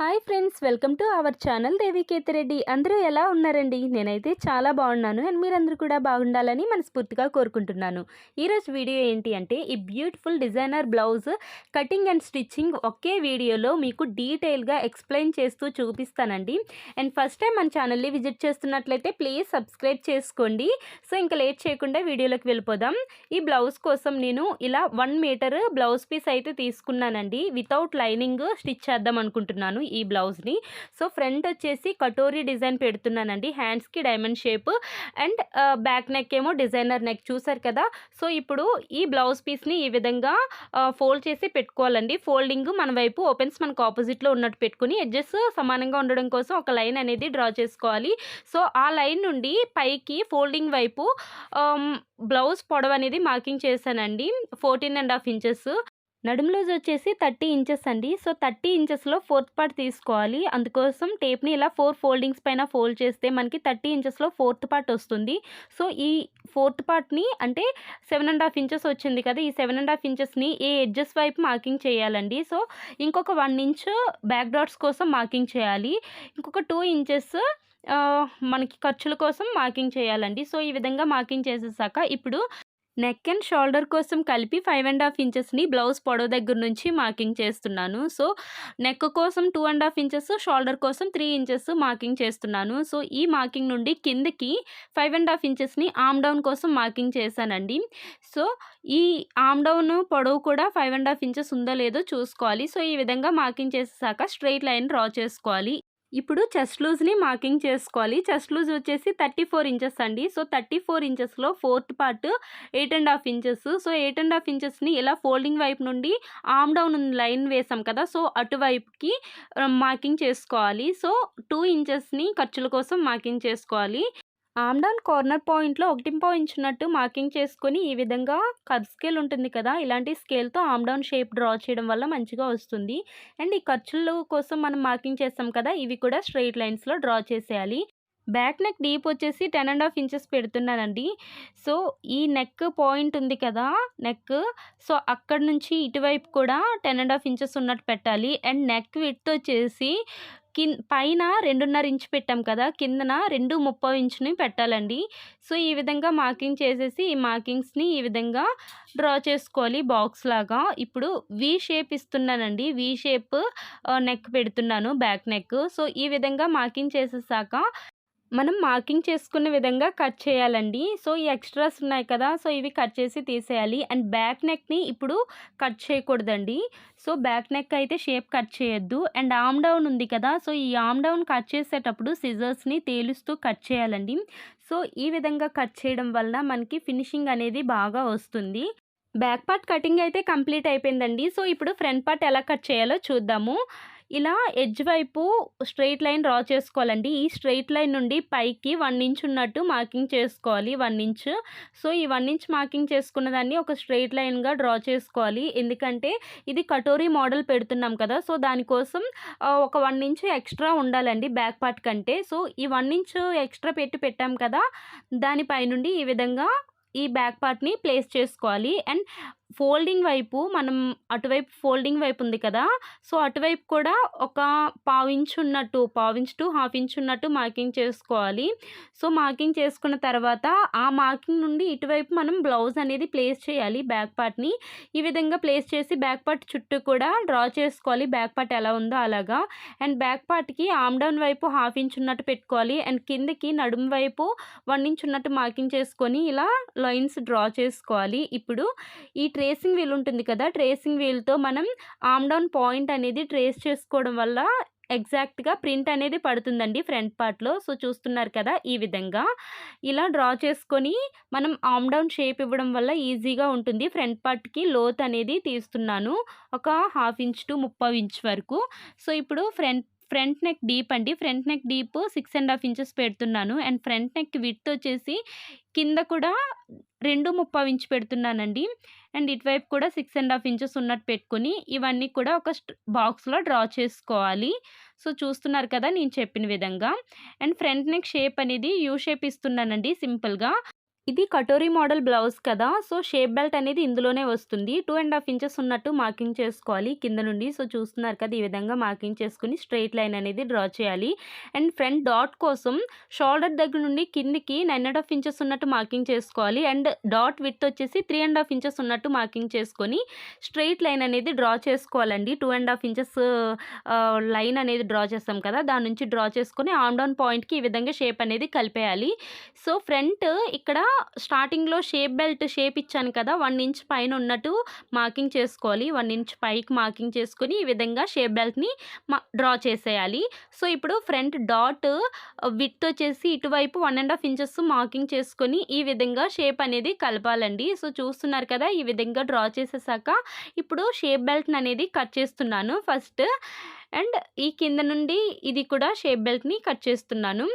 Hi friends, welcome to our channel Devikethireddy. అందరూ ఎలా ఉన్నారండి? నేనైతే చాలా బాగున్నాను అండ్ మీరందరూ కూడా బాగుండాలని మనస్ఫూర్తిగా కోరుకుంటున్నాను. ఈరోజు వీడియో ఏంటి అంటే ఈ beautiful designer blouse cutting and stitching ఒకే వీడియోలో మీకు డీటెయిల్గా ఎక్స్ప్లెయిన్ చేస్తూ చూపిస్తానండి. అండ్ ఫస్ట్ టైం మన ఛానల్ని విజిట్ చేస్తున్నట్లయితే ప్లీజ్ సబ్స్క్రైబ్ చేసుకోండి. సో ఇంకా లేట్ చేయకుండా వీడియోలోకి వెళ్ళిపోదాం. ఈ బ్లౌజ్ కోసం నేను ఇలా 1 మీటర్ బ్లౌజ్ పీస్ అయితే తీసుకున్నానండి. వితౌట్ లైనింగ్ స్టిచ్ చేద్దాం అనుకుంటున్నాను ఈ బ్లౌజ్ని. సో ఫ్రంట్ వచ్చేసి కటోరీ డిజైన్ పెడుతున్నానండి, హ్యాండ్స్కి diamond shape and back neck ఏమో డిజైనర్ నెక్ చూసారు కదా. సో ఇప్పుడు ఈ బ్లౌజ్ పీస్ని ఈ విధంగా ఫోల్డ్ చేసి పెట్టుకోవాలండి. ఫోల్డింగ్ మన వైపు, ఓపెన్స్ మనకు ఆపోజిట్లో ఉన్నట్టు పెట్టుకుని ఎడ్జెస్ సమానంగా ఉండడం కోసం ఒక లైన్ అనేది డ్రా చేసుకోవాలి. సో ఆ లైన్ నుండి పైకి ఫోల్డింగ్ వైపు బ్లౌజ్ పొడవు అనేది మార్కింగ్ చేశానండి, 14.5 ఇంచెస్. నడుము లూజ్ వచ్చేసి 30 ఇంచెస్ అండి. సో 30 ఇంచెస్లో 4th పార్ట్ తీసుకోవాలి. అందుకోసం టేప్ని ఇలా 4 ఫోల్డింగ్స్ పైన ఫోల్డ్ చేస్తే మనకి 30 ఇంచెస్లో 4th పార్ట్ వస్తుంది. సో ఈ 4th పార్ట్ని అంటే 7.5 ఇంచెస్ వచ్చింది కదా, ఈ 7.5 ఇంచెస్ని ఏ ఎడ్జెస్ వైపు మార్కింగ్ చేయాలండి. సో ఇంకొక 1 ఇంచ్ బ్యాక్ డాట్స్ కోసం మార్కింగ్ చేయాలి. ఇంకొక 2 ఇంచెస్ మనకి ఖర్చుల కోసం మార్కింగ్ చేయాలండి. సో ఈ విధంగా మార్కింగ్ చేసేసాక ఇప్పుడు నెక్ అండ్ షోల్డర్ కోసం కలిపి 5.5 ఇంచెస్ని బ్లౌజ్ పొడవు దగ్గర నుంచి మార్కింగ్ చేస్తున్నాను. సో నెక్ కోసం 2.5 ఇంచెస్, షోల్డర్ కోసం 3 ఇంచెస్ మార్కింగ్ చేస్తున్నాను. సో ఈ మార్కింగ్ నుండి కిందకి 5.5 ఇంచెస్ని ఆర్మ్ డౌన్ కోసం మార్కింగ్ చేశానండి. సో ఈ ఆర్మ్ డౌన్ పొడవు కూడా 5.5 ఇంచెస్ ఉందో లేదో చూసుకోవాలి. సో ఈ విధంగా మార్కింగ్ చేసాక స్ట్రైట్ లైన్ డ్రా చేసుకోవాలి. ఇప్పుడు చెస్ట్ లూజ్ని మార్కింగ్ చేసుకోవాలి. చెస్ట్ లూజ్ వచ్చేసి 34 ఇంచెస్ అండి. So 34 ఇంచెస్లో 4th part 8.5 inches. So 8.5 ఇంచెస్ని ఇలా ఫోల్డింగ్ వైపు నుండి ఆర్మ్ డౌన్ లైన్ వేసాం కదా, సో అటువైపుకి మార్కింగ్ చేసుకోవాలి. సో 2 ఇంచెస్ని ఖర్చుల కోసం మార్కింగ్ చేసుకోవాలి. ఆర్మ్ డౌన్ కార్నర్ పాయింట్లో 1.5 ఇంచ్ ఉన్నట్టు మార్కింగ్ చేసుకొని ఈ విధంగా కర్వ్ స్కేల్ ఉంటుంది కదా, ఇలాంటి స్కేల్తో ఆర్మ్ డౌన్ షేప్ డ్రా చేయడం వల్ల మంచిగా వస్తుంది. అండ్ ఈ ఖర్చుల కోసం మనం మార్కింగ్ చేస్తాం కదా, ఇవి కూడా స్ట్రైట్ లైన్స్లో డ్రా చేసేయాలి. బ్యాక్ నెక్ డీప్ వచ్చేసి 10.5 ఇంచెస్ పెడుతున్నానండి. సో ఈ నెక్ పాయింట్ ఉంది కదా, నెక్, సో అక్కడ నుంచి ఇటువైపు కూడా 10.5 ఇంచెస్ ఉన్నట్టు పెట్టాలి. అండ్ నెక్ విడ్త్ వచ్చేసి పైన 2.5 ఇంచ్ పెట్టాం కదా, కిందన 2.30 ఇంచుని పెట్టాలండి. సో ఈ విధంగా మార్కింగ్ చేసేసి ఈ మార్కింగ్స్ని ఈ విధంగా డ్రా చేసుకోవాలి బాక్స్ లాగా. ఇప్పుడు వి షేప్ ఇస్తున్నానండి, వి షేప్ నెక్ పెడుతున్నాను, బ్యాక్ నెక్. సో ఈ విధంగా మార్కింగ్ చేసేసాక మనం మార్కింగ్ చేసుకున్న విధంగా కట్ చేయాలండి. సో ఈ ఎక్స్ట్రాస్ ఉన్నాయి కదా, సో ఇవి కట్ చేసి తీసేయాలి. అండ్ బ్యాక్ నెక్ని ఇప్పుడు కట్ చేయకూడదండి. సో బ్యాక్ నెక్ అయితే షేప్ కట్ చేయొద్దు. అండ్ ఆర్మ్ డౌన్ ఉంది కదా, సో ఈ ఆర్మ్ డౌన్ కట్ చేసేటప్పుడు సిజర్స్ని తేలుస్తూ కట్ చేయాలండి. సో ఈ విధంగా కట్ చేయడం వల్ల మనకి ఫినిషింగ్ అనేది బాగా వస్తుంది. బ్యాక్ పార్ట్ కటింగ్ అయితే కంప్లీట్ అయిపోయిందండి. సో ఇప్పుడు ఫ్రంట్ పార్ట్ ఎలా కట్ చేయాలో చూద్దాము. ఇలా ఎడ్జ్ వైపు స్ట్రెయిట్ లైన్ డ్రా చేసుకోవాలండి. ఈ స్ట్రెయిట్ లైన్ నుండి పైకి 1 ఇంచ్ ఉన్నట్టు మార్కింగ్ చేసుకోవాలి, 1 ఇంచ్. సో ఈ 1 ఇంచ్ మార్కింగ్ చేసుకున్న దాన్ని ఒక స్ట్రెయిట్ లైన్గా డ్రా చేసుకోవాలి. ఎందుకంటే ఇది కటోరీ మోడల్ పెడుతున్నాం కదా, సో దానికోసం ఒక 1 ఇంచ్ ఎక్స్ట్రా ఉండాలండి బ్యాక్ పార్ట్ కంటే. సో ఈ 1 ఇంచ్ ఎక్స్ట్రా పెట్టాం కదా, దానిపై నుండి ఈ విధంగా ఈ బ్యాక్ పార్ట్ని ప్లేస్ చేసుకోవాలి. అండ్ ఫోల్డింగ్ వైపు మనం అటువైపు ఫోల్డింగ్ వైపు ఉంది కదా, సో అటువైపు కూడా ఒక 1/2 ఇంచ్ ఉన్నట్టు, 1/2 ఇంచ్ టు 1/2 ఇంచ్ ఉన్నట్టు మార్కింగ్ చేసుకోవాలి. సో మార్కింగ్ చేసుకున్న తర్వాత ఆ మార్కింగ్ నుండి ఇటువైపు మనం బ్లౌజ్ అనేది ప్లేస్ చేయాలి, బ్యాక్ పార్ట్ని. ఈ విధంగా ప్లేస్ చేసి బ్యాక్ పార్ట్ చుట్టూ కూడా డ్రా చేసుకోవాలి, బ్యాక్ పార్ట్ ఎలా ఉందో అలాగా. అండ్ బ్యాక్ పార్ట్కి ఆర్మ్ డౌన్ వైపు 1/2 ఇంచ్ ఉన్నట్టు పెట్టుకోవాలి. అండ్ కిందకి నడుము వైపు 1 ఇంచ్ ఉన్నట్టు మార్కింగ్ చేసుకొని ఇలా లైన్స్ డ్రా చేసుకోవాలి. ఇప్పుడు ఈ ట్రేసింగ్ వీల్ ఉంటుంది కదా, ట్రేసింగ్ వీల్తో మనం ఆర్మ్ డౌన్ పాయింట్ అనేది ట్రేస్ చేసుకోవడం వల్ల ఎగ్జాక్ట్గా ప్రింట్ అనేది పడుతుందండి ఫ్రంట్ పార్ట్లో. సో చూస్తున్నారు కదా, ఈ విధంగా ఇలా డ్రా చేసుకొని మనం ఆర్మ్ డౌన్ షేప్ ఇవ్వడం వల్ల ఈజీగా ఉంటుంది. ఫ్రంట్ పార్ట్కి లోత్ అనేది తీస్తున్నాను, ఒక 1/2 ఇంచ్ టు 30 ఇంచ్ వరకు. సో ఇప్పుడు ఫ్రంట్ నెక్ డీప్ అండి, ఫ్రంట్ నెక్ డీప్ 6.5 ఇంచెస్ పెడుతున్నాను. అండ్ ఫ్రంట్ నెక్ విడ్త్ వచ్చేసి కింద కూడా 2.30 ఇంచ్ పెడుతున్నానండి. అండ్ ఇటువైపు కూడా 6.5 ఇంచెస్ ఉన్నట్టు పెట్టుకొని ఇవన్నీ కూడా ఒక బాక్స్లో డ్రా చేసుకోవాలి. సో చూస్తున్నారు కదా నేను చెప్పిన విధంగా. అండ్ ఫ్రంట్ నెక్ షేప్ అనేది యూ షేప్ ఇస్తున్నానండి సింపుల్గా. ఇది కటోరీ మోడల్ బ్లౌజ్ కదా! సో, షేప్ బెల్ట్ అనేది ఇందులోనే వస్తుంది. 2½ ఇంచెస్ ఉన్నట్టు మార్కింగ్ చేసుకోవాలి కింద నుండి. సో, చూస్తున్నారు కదా! ఈ విధంగా మార్కింగ్ చేసుకొని స్ట్రెయిట్ లైన్ అనేది డ్రా చేయాలి. అండ్ ఫ్రంట్ డాట్ కోసం షోల్డర్ దగ్గర నుండి కిందికి 9½ ఇంచెస్ ఉన్నట్టు మార్కింగ్ చేసుకోవాలి. అండ్ డాట్ విడ్త్ వచ్చేసి 3½ ఇంచెస్ ఉన్నట్టు మార్కింగ్ చేసుకొని స్ట్రెయిట్ లైన్ అనేది డ్రా చేసుకోవాలండి. 2½ ఇంచెస్ లైన్ అనేది డ్రా చేస్తాం కదా! దాని నుంచి డ్రా చేసుకొని ఆర్మ్ డౌన్ పాయింట్‌కి ఈ విధంగా షేప్ అనేది కలిపేయాలి. సో, ఫ్రంట్ ఇక్కడ స్టార్టింగ్‌లో షేప్ బెల్ట్ షేప్ ఇచ్చాను కదా! 1 ఇంచ్ పైన ఉన్నట్టు మార్కింగ్ చేసుకోవాలి. 1 ఇంచ్ పైకి మార్కింగ్ చేసుకొని ఈ విధంగా షేప్ బెల్ట్‌ని డ్రా చేసేయాలి. సో, ఇప్పుడు ఫ్రంట్ డాట్ విడ్త్ వచ్చేసి ఇటువైపు 1½ ఇంచెస్ మార్కింగ్ చేసుకొని ఈ విధంగా షేప్ అనేది కలపాలండి. సో, చూస్తున్నారు కదా! ఈ విధంగా డ్రా చేసేసాక ఇప్పుడు షేప్ బెల్ట్‌ని అనేది కట్ చేస్తున్నాను ఫస్ట్. అండ్ ఈ కింద నుండి ఇది కూడా షేప్ బెల్ట్‌ని కట్ చేస్తున్నాను.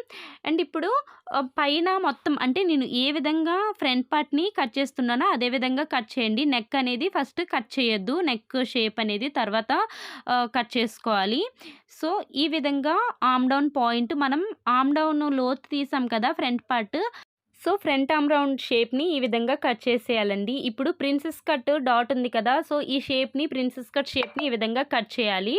అండ్ ఇప్పుడు పైన మొత్తం అంటే నేను ఏ విధంగా ఫ్రంట్ పార్ట్‌ని కట్ చేస్తున్నానో అదే విధంగా కట్ చేయండి. నెక్ అనేది ఫస్ట్ కట్ చేయొద్దు. నెక్ షేప్ అనేది తర్వాత కట్ చేసుకోవాలి. సో, ఈ విధంగా ఆర్మ్ డౌన్ పాయింట్ మనం ఆర్మ్ డౌన్ లోతు తీసాం కదా front part. So, front arm round షేప్‌ని ఈ విధంగా కట్ చేసేయాలండి. ఇప్పుడు ప్రిన్సెస్ కట్ డాట్ ఉంది కదా! సో, ఈ షేప్‌ని ప్రిన్సెస్ కట్ షేప్‌ని ఈ విధంగా కట్ చేయాలి.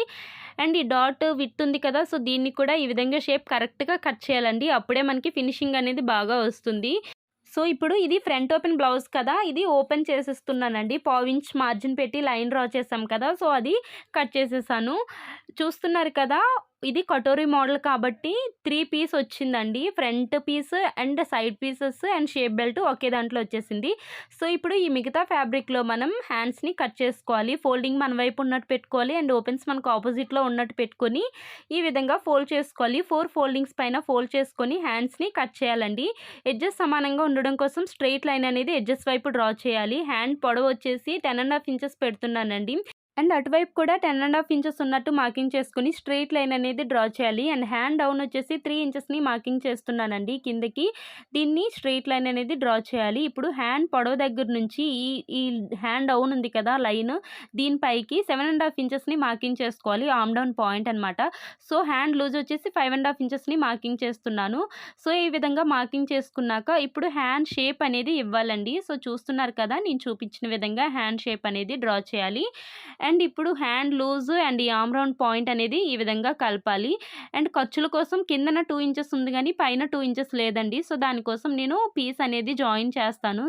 అండ్ ఈ డాట్ విడ్త్ ఉంది కదా! సో, దీన్ని కూడా ఈ విధంగా షేప్ కరెక్ట్‌గా కట్ చేయాలండి. అప్పుడే మనకి ఫినిషింగ్ అనేది బాగా వస్తుంది. సో, ఇప్పుడు ఇది ఫ్రంట్ ఓపెన్ బ్లౌజ్ కదా! ఇది ఓపెన్ చేసేస్తున్నానండి. పావించ్ మార్జిన్ పెట్టి లైన్ డ్రా చేసాం కదా! సో, అది కట్ చేసేసాను. చూస్తున్నారు కదా! ఇది కటోరీ మోడల్ కాబట్టి 3 పీస్ వచ్చిందండి. Front piece and side pieces and shape belt ఒకే దాంట్లో వచ్చేసింది. సో, ఇప్పుడు ఈ మిగతా ఫ్యాబ్రిక్‌లో మనం హ్యాండ్స్‌ని కట్ చేసుకోవాలి. ఫోల్డింగ్ మన వైపు ఉన్నట్టు పెట్టుకోవాలి. అండ్ ఓపెన్స్ మనకు ఆపోజిట్‌లో ఉన్నట్టు పెట్టుకొని ఈ విధంగా ఫోల్డ్ చేసుకోవాలి. 4 ఫోల్డింగ్స్ పైన ఫోల్డ్ చేసుకొని హ్యాండ్స్‌ని కట్ చేయాలండి. ఎడ్జెస్ సమానంగా ఉండడం కోసం స్ట్రెయిట్ లైన్ అనేది ఎడ్జెస్ వైపు డ్రా చేయాలి. హ్యాండ్ పొడవు వచ్చేసి 10½ ఇంచెస్ పెడుతున్నానండి. అండ్ అటువైపు కూడా 10½ ఇంచెస్ ఉన్నట్టు మార్కింగ్ చేసుకొని స్ట్రెయిట్ లైన్ అనేది డ్రా చేయాలి. అండ్ హ్యాండ్ డౌన్ వచ్చేసి 3 ఇంచెస్‌ని మార్కింగ్ చేస్తున్నానండి కిందకి. దీన్ని స్ట్రెయిట్ లైన్ అనేది డ్రా చేయాలి. ఇప్పుడు హ్యాండ్ పొడవు దగ్గర నుంచి ఈ ఈ హ్యాండ్ డౌన్ ఉంది కదా లైన్, దీని పైకి 7½ ఇంచెస్‌ని మార్కింగ్ చేసుకోవాలి. ఆర్మ్ డౌన్ పాయింట్ అనమాట. సో, హ్యాండ్ లూజ్ వచ్చేసి 5½ ఇంచెస్‌ని మార్కింగ్ చేస్తున్నాను. సో, ఈ విధంగా మార్కింగ్ చేసుకున్నాక ఇప్పుడు హ్యాండ్ షేప్ అనేది ఇవ్వాలండి. సో, చూస్తున్నారు కదా! నేను చూపించిన విధంగా హ్యాండ్ షేప్ అనేది డ్రా చేయాలి. అండ్ ఇప్పుడు హ్యాండ్ లూజ్ అండ్ ఈ ఆర్మ్ రౌండ్ పాయింట్ అనేది ఈ విధంగా కలపాలి. అండ్ ఖర్చుల కోసం కిందన 2 ఇంచెస్ ఉంది గానీ పైన 2 ఇంచెస్ లేదండి. సో, దానికోసం నేను పీస్ అనేది జాయిన్ చేస్తాను.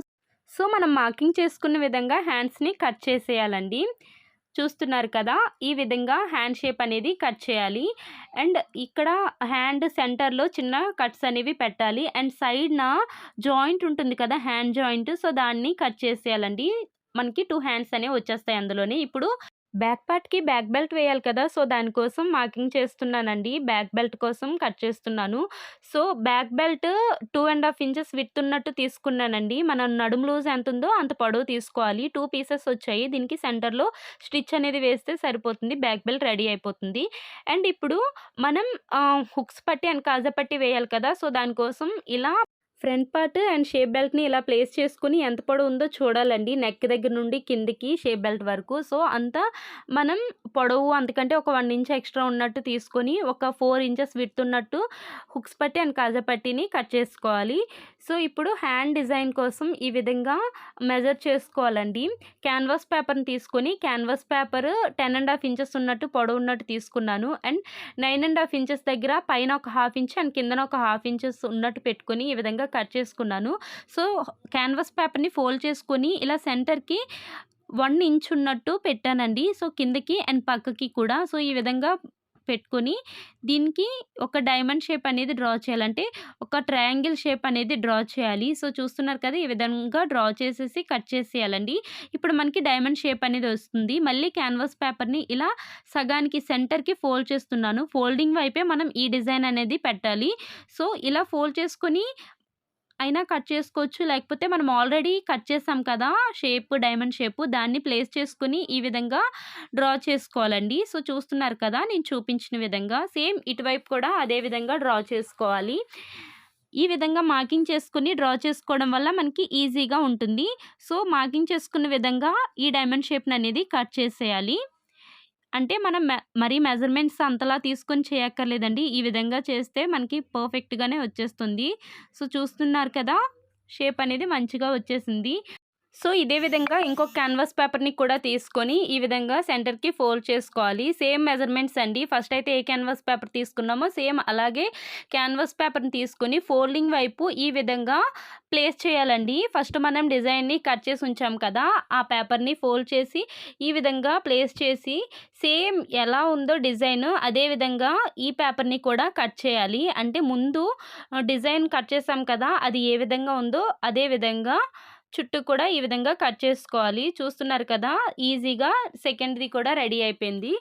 సో, మనం మార్కింగ్ చేసుకున్న విధంగా హ్యాండ్స్‌ని కట్ చేసేయాలండి. చూస్తున్నారు కదా! ఈ విధంగా హ్యాండ్ షేప్ అనేది కట్ చేయాలి. అండ్ ఇక్కడ హ్యాండ్ సెంటర్‌లో చిన్న కట్స్ అనేవి పెట్టాలి. అండ్ సైడ్‌న జాయింట్ ఉంటుంది కదా! Hand joint. సో, దాన్ని కట్ చేసేయాలండి. మనకి 2 హ్యాండ్స్ అనేవి వచ్చేస్తాయి అందులోనే. ఇప్పుడు బ్యాక్ పార్ట్‌కి బ్యాక్ బెల్ట్ వేయాలి కదా! సో, దానికోసం మార్కింగ్ చేస్తున్నానండి. బ్యాక్ బెల్ట్ కోసం కట్ చేస్తున్నాను. So, back belt 2½ inches width ఉన్నట్టు తీసుకున్నానండి. మన నడుము లూజ్ ఎంతుందో అంత పొడవు తీసుకోవాలి. 2 పీసెస్ వచ్చాయి. దీనికి సెంటర్‌లో స్టిచ్ అనేది వేస్తే సరిపోతుంది. బ్యాక్ బెల్ట్ రెడీ అయిపోతుంది. అండ్ ఇప్పుడు మనం హుక్స్ పట్టి అండ్ కాజా పట్టి వేయాలి కదా! సో, దానికోసం ఇలా ఫ్రంట్ పార్ట్ అండ్ షేప్ బెల్ట్‌ని ఇలా ప్లేస్ చేసుకొని ఎంత పొడవు ఉందో చూడాలండి. నెక్ దగ్గర నుండి కిందకి షేప్ బెల్ట్ వరకు. సో, అంతా మనం పొడవు అంతకంటే ఒక 1 ఇంచ్ ఎక్స్ట్రా ఉన్నట్టు తీసుకొని ఒక 4 ఇంచెస్ విడ్త్ ఉన్నట్టు హుక్స్ పట్టి అండ్ కాజా పట్టీని కట్ చేసుకోవాలి. సో, ఇప్పుడు హ్యాండ్ డిజైన్ కోసం ఈ విధంగా మెజర్ చేసుకోవాలండి. క్యాన్వాస్ పేపర్‌ని తీసుకొని క్యాన్వాస్ పేపర్ 10½ ఇంచెస్ ఉన్నట్టు పొడవు ఉన్నట్టు తీసుకున్నాను. అండ్ 9½ ఇంచెస్ దగ్గర పైన ఒక 1/2 ఇంచ్ అండ్ కిందన ఒక 1/2 ఇంచెస్ ఉన్నట్టు పెట్టుకొని ఈ విధంగా కట్ చేసుకున్నాను. సో, క్యాన్వాస్ పేపర్‌ని ఫోల్డ్ చేసుకొని ఇలా సెంటర్‌కి 1 ఇంచ్ ఉన్నట్టు పెట్టానండి. సో, కిందకి అండ్ పక్కకి కూడా. సో, ఈ విధంగా పెట్టుకొని దీనికి ఒక డైమండ్ షేప్ అనేది డ్రా చేయాలంటే ఒక ట్రయాంగిల్ షేప్ అనేది డ్రా చేయాలి. సో, చూస్తున్నారు కదా! ఈ విధంగా డ్రా చేసేసి కట్ చేసేయాలండి. ఇప్పుడు మనకి డైమండ్ షేప్ అనేది వస్తుంది. మళ్ళీ క్యాన్వాస్ పేపర్‌ని ఇలా సగానికి సెంటర్‌కి ఫోల్డ్ చేస్తున్నాను. ఫోల్డింగ్ వైపే మనం ఈ డిజైన్ అనేది పెట్టాలి. సో, ఇలా ఫోల్డ్ చేసుకొని అయినా కట్ చేసుకోవచ్చు. లేకపోతే మనం ఆల్రెడీ కట్ చేసాం కదా! షేప్ డైమండ్ షేపు దాన్ని ప్లేస్ చేసుకొని ఈ విధంగా డ్రా చేసుకోవాలండి. సో, చూస్తున్నారు కదా! నేను చూపించిన విధంగా. సేమ్ ఇటువైపు కూడా అదే విధంగా డ్రా చేసుకోవాలి. ఈ విధంగా మార్కింగ్ చేసుకొని డ్రా చేసుకోవడం వల్ల మనకి ఈజీగా ఉంటుంది. సో, మార్కింగ్ చేసుకున్న విధంగా ఈ డైమండ్ షేప్‌ననేది కట్ చేసేయాలి. అంటే మనం మరీ మెజర్‌మెంట్స్ అంతలా తీసుకొని చేయక్కర్లేదండి. ఈ విధంగా చేస్తే మనకి పర్ఫెక్ట్‌గానే వచ్చేస్తుంది. సో, చూస్తున్నారు కదా! షేప్ అనేది మంచిగా వచ్చేసింది. సో, ఇదే విధంగా ఇంకొక క్యాన్వాస్ పేపర్‌ని కూడా తీసుకొని ఈ విధంగా సెంటర్‌కి ఫోల్డ్ చేసుకోవాలి. సేమ్ మెజర్‌మెంట్స్ అండి. ఫస్ట్ అయితే ఏ క్యాన్వాస్ పేపర్ తీసుకున్నామో సేమ్ అలాగే క్యాన్వాస్ పేపర్‌ని తీసుకొని ఫోల్డింగ్ వైపు ఈ విధంగా ప్లేస్ చేయాలండి. ఫస్ట్ మనం డిజైన్‌ని కట్ చేసి ఉంచాం కదా! ఆ పేపర్‌ని ఫోల్డ్ చేసి ఈ విధంగా ప్లేస్ చేసి సేమ్ ఎలా ఉందో డిజైన్ అదే విధంగా ఈ పేపర్‌ని కూడా కట్ చేయాలి. అంటే ముందు డిజైన్ కట్ చేసాం కదా! అది ఏ విధంగా ఉందో అదే విధంగా చుట్టూ కూడా ఈ విధంగా కట్ చేసుకోవాలి. చూస్తున్నారు కదా! ఈజీగా సెకండ్‌ది కూడా రెడీ అయిపోయింది.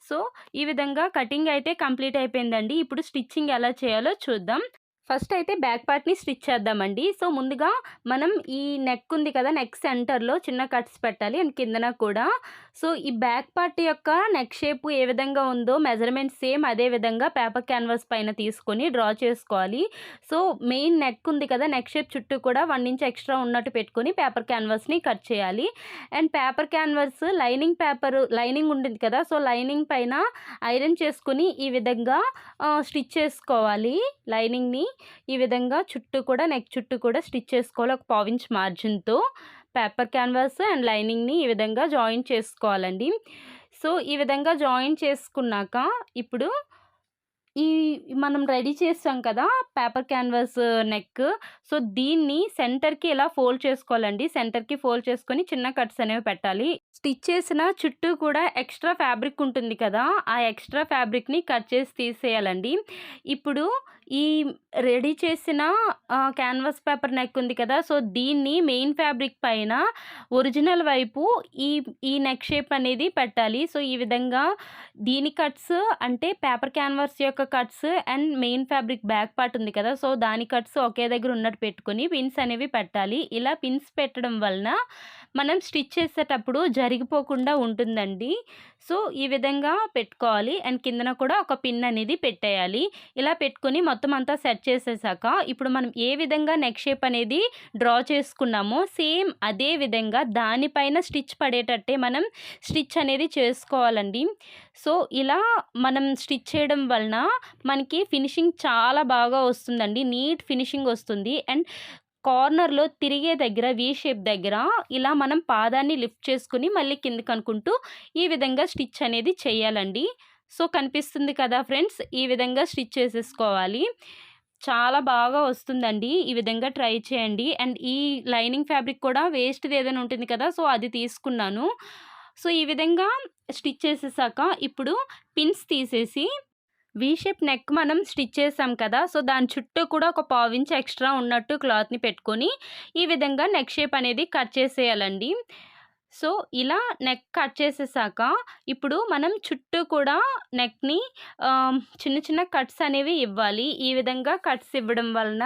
సో, ఈ విధంగా కటింగ్ అయితే కంప్లీట్ అయిపోయిందండి. ఇప్పుడు స్టిచ్చింగ్ ఎలా చేయాలో చూద్దాం. ఫస్ట్ అయితే బ్యాక్ పార్ట్‌ని స్టిచ్ చేద్దామండి. సో, ముందుగా మనం ఈ నెక్ ఉంది కదా! నెక్ సెంటర్‌లో చిన్న కట్స్ పెట్టాలి అండ్ కిందన కూడా. సో, ఈ బ్యాక్ పార్ట్ యొక్క నెక్ షేప్ ఏ విధంగా ఉందో మెజర్‌మెంట్స్ సేమ్ అదే విధంగా పేపర్ క్యాన్వాస్ పైన తీసుకొని డ్రా చేసుకోవాలి. సో, మెయిన్ నెక్ ఉంది కదా! నెక్ షేప్ చుట్టూ కూడా 1 ఇంచ్ ఎక్స్ట్రా ఉన్నట్టు పెట్టుకొని పేపర్ క్యాన్వాస్‌ని కట్ చేయాలి. అండ్ పేపర్ క్యాన్వాస్ లైనింగ్ ఉంటుంది కదా! సో, లైనింగ్ పైన ఐరన్ చేసుకొని ఈ విధంగా స్టిచ్ చేసుకోవాలి లైనింగ్‌ని. ఈ విధంగా చుట్టూ కూడా నెక్ చుట్టూ కూడా స్టిచ్ చేసుకోవాలి ఒక పావించ్ మార్జిన్‌తో. పేపర్ క్యాన్వాస్ అండ్ లైనింగ్‌ని ఈ విధంగా జాయిన్ చేసుకోవాలండి. సో, ఈ విధంగా జాయిన్ చేసుకున్నాక ఇప్పుడు ఈ మనం రెడీ చేసాం కదా! Paper canvas neck. సో, దీన్ని సెంటర్‌కి ఇలా ఫోల్డ్ చేసుకోవాలండి. సెంటర్‌కి ఫోల్డ్ చేసుకొని చిన్న కట్స్ అనేవి పెట్టాలి. స్టిచ్ చేసిన చుట్టూ కూడా ఎక్స్‌ట్రా ఫ్యాబ్రిక్ ఉంటుంది కదా! ఆ ఎక్స్‌ట్రా ఫ్యాబ్రిక్‌ని కట్ చేసి తీసేయాలండి. ఇప్పుడు ఈ రెడీ చేసిన క్యాన్వాస్ పేపర్ నెక్ ఉంది కదా! సో, దీన్ని మెయిన్ ఫ్యాబ్రిక్ పైన ఒరిజినల్ వైపు ఈ ఈ నెక్ షేప్ అనేది పెట్టాలి. సో, ఈ విధంగా దీని కట్స్ అంటే పేపర్ క్యాన్వాస్ యొక్క cuts and main fabric back part ఉంది కదా! సో, దాని కట్స్ ఒకే దగ్గర ఉన్నట్టు పెట్టుకొని పిన్స్ అనేవి పెట్టాలి. ఇలా పిన్స్ పెట్టడం వలన మనం స్టిచ్ చేసేటప్పుడు జరిగిపోకుండా ఉంటుందండి. సో, ఈ విధంగా పెట్టుకోవాలి అండ్ కిందన కూడా ఒక పిన్ అనేది పెట్టేయాలి. ఇలా పెట్టుకొని మొత్తం అంతా సెట్ చేసేసాక ఇప్పుడు మనం ఏ విధంగా నెక్ షేప్ అనేది డ్రా చేసుకున్నామో సేమ్ అదే విధంగా దానిపైన స్టిచ్ పడేటట్టే మనం స్టిచ్ అనేది చేసుకోవాలండి. సో, ఇలా మనం స్టిచ్ చేయడం వలన మనకి ఫినిషింగ్ చాలా బాగా వస్తుందండి. నీట్ ఫినిషింగ్ వస్తుంది. అండ్ కార్నర్‌లో తిరిగే దగ్గర వి షేప్ దగ్గర ఇలా మనం పాదాన్ని లిఫ్ట్ చేసుకొని మళ్ళీ కిందకనుకుంటూ ఈ విధంగా స్టిచ్ అనేది చేయాలండి. సో, కనిపిస్తుంది కదా ఫ్రెండ్స్! ఈ విధంగా స్టిచ్ చేసేసుకోవాలి. చాలా బాగా వస్తుందండి. ఈ విధంగా ట్రై చేయండి. అండ్ ఈ లైనింగ్ ఫ్యాబ్రిక్ కూడా వేస్ట్‌ది ఏదైనా ఉంటుంది కదా! సో, అది తీసుకున్నాను. సో, ఈ విధంగా స్టిచ్ చేసేసాక ఇప్పుడు పిన్స్ తీసేసి వి షేప్ నెక్ మనం స్టిచ్ చేసాం కదా! సో, దాని చుట్టూ కూడా ఒక పావించ్ ఎక్స్ట్రా ఉన్నట్టు క్లాత్‌ని పెట్టుకొని ఈ విధంగా నెక్ షేప్ అనేది కట్ చేసేయాలండి. సో, ఇలా నెక్ కట్ చేసేసాక ఇప్పుడు మనం చుట్టూ కూడా నెక్‌ని చిన్న చిన్న కట్స్ అనేవి ఇవ్వాలి. ఈ విధంగా కట్స్ ఇవ్వడం వలన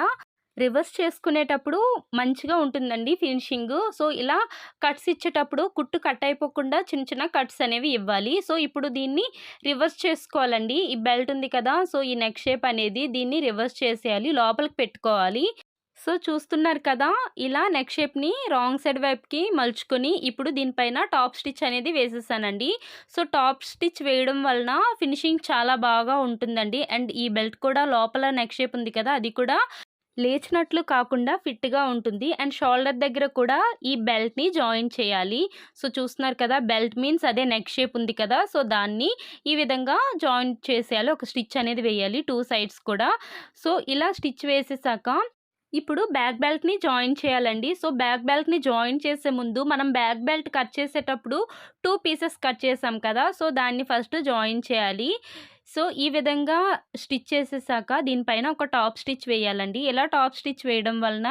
రివర్స్ చేసుకునేటప్పుడు మంచిగా ఉంటుందండి ఫినిషింగు. సో, ఇలా కట్స్ ఇచ్చేటప్పుడు కుట్టు కట్ అయిపోకుండా చిన్న చిన్న కట్స్ అనేవి ఇవ్వాలి. సో, ఇప్పుడు దీన్ని రివర్స్ చేసుకోవాలండి. ఈ బెల్ట్ ఉంది కదా! సో, ఈ నెక్ షేప్ అనేది దీన్ని రివర్స్ చేసేయాలి. లోపలికి పెట్టుకోవాలి. సో, చూస్తున్నారు కదా! ఇలా నెక్ షేప్‌ని రాంగ్ సైడ్ వైపుకి మలుచుకొని ఇప్పుడు దీనిపైన టాప్ స్టిచ్ అనేది వేసేసానండి. సో, టాప్ స్టిచ్ వేయడం వలన ఫినిషింగ్ చాలా బాగా ఉంటుందండి. అండ్ ఈ బెల్ట్ కూడా లోపల నెక్ షేప్ ఉంది కదా! అది కూడా లేచినట్లు కాకుండా ఫిట్‌గా ఉంటుంది. అండ్ షోల్డర్ దగ్గర కూడా ఈ బెల్ట్‌ని జాయిన్ చేయాలి. సో, చూస్తున్నారు కదా! బెల్ట్ మీన్స్ అదే నెక్ షేప్ ఉంది కదా! సో, దాన్ని ఈ విధంగా జాయిన్ చేసేయాలి. ఒక స్టిచ్ అనేది వేయాలి 2 సైడ్స్ కూడా. సో, ఇలా స్టిచ్ వేసేసాక ఇప్పుడు బ్యాక్ బెల్ట్‌ని జాయిన్ చేయాలండి. సో, బ్యాక్ బెల్ట్‌ని జాయిన్ చేసే ముందు మనం బ్యాక్ బెల్ట్ కట్ చేసేటప్పుడు 2 పీసెస్ కట్ చేసాం కదా! సో, దాన్ని ఫస్ట్ జాయిన్ చేయాలి. సో, ఈ విధంగా స్టిచ్ చేసేసాక దీనిపైన ఒక టాప్ స్టిచ్ వేయాలండి. ఇలా టాప్ స్టిచ్ వేయడం వలన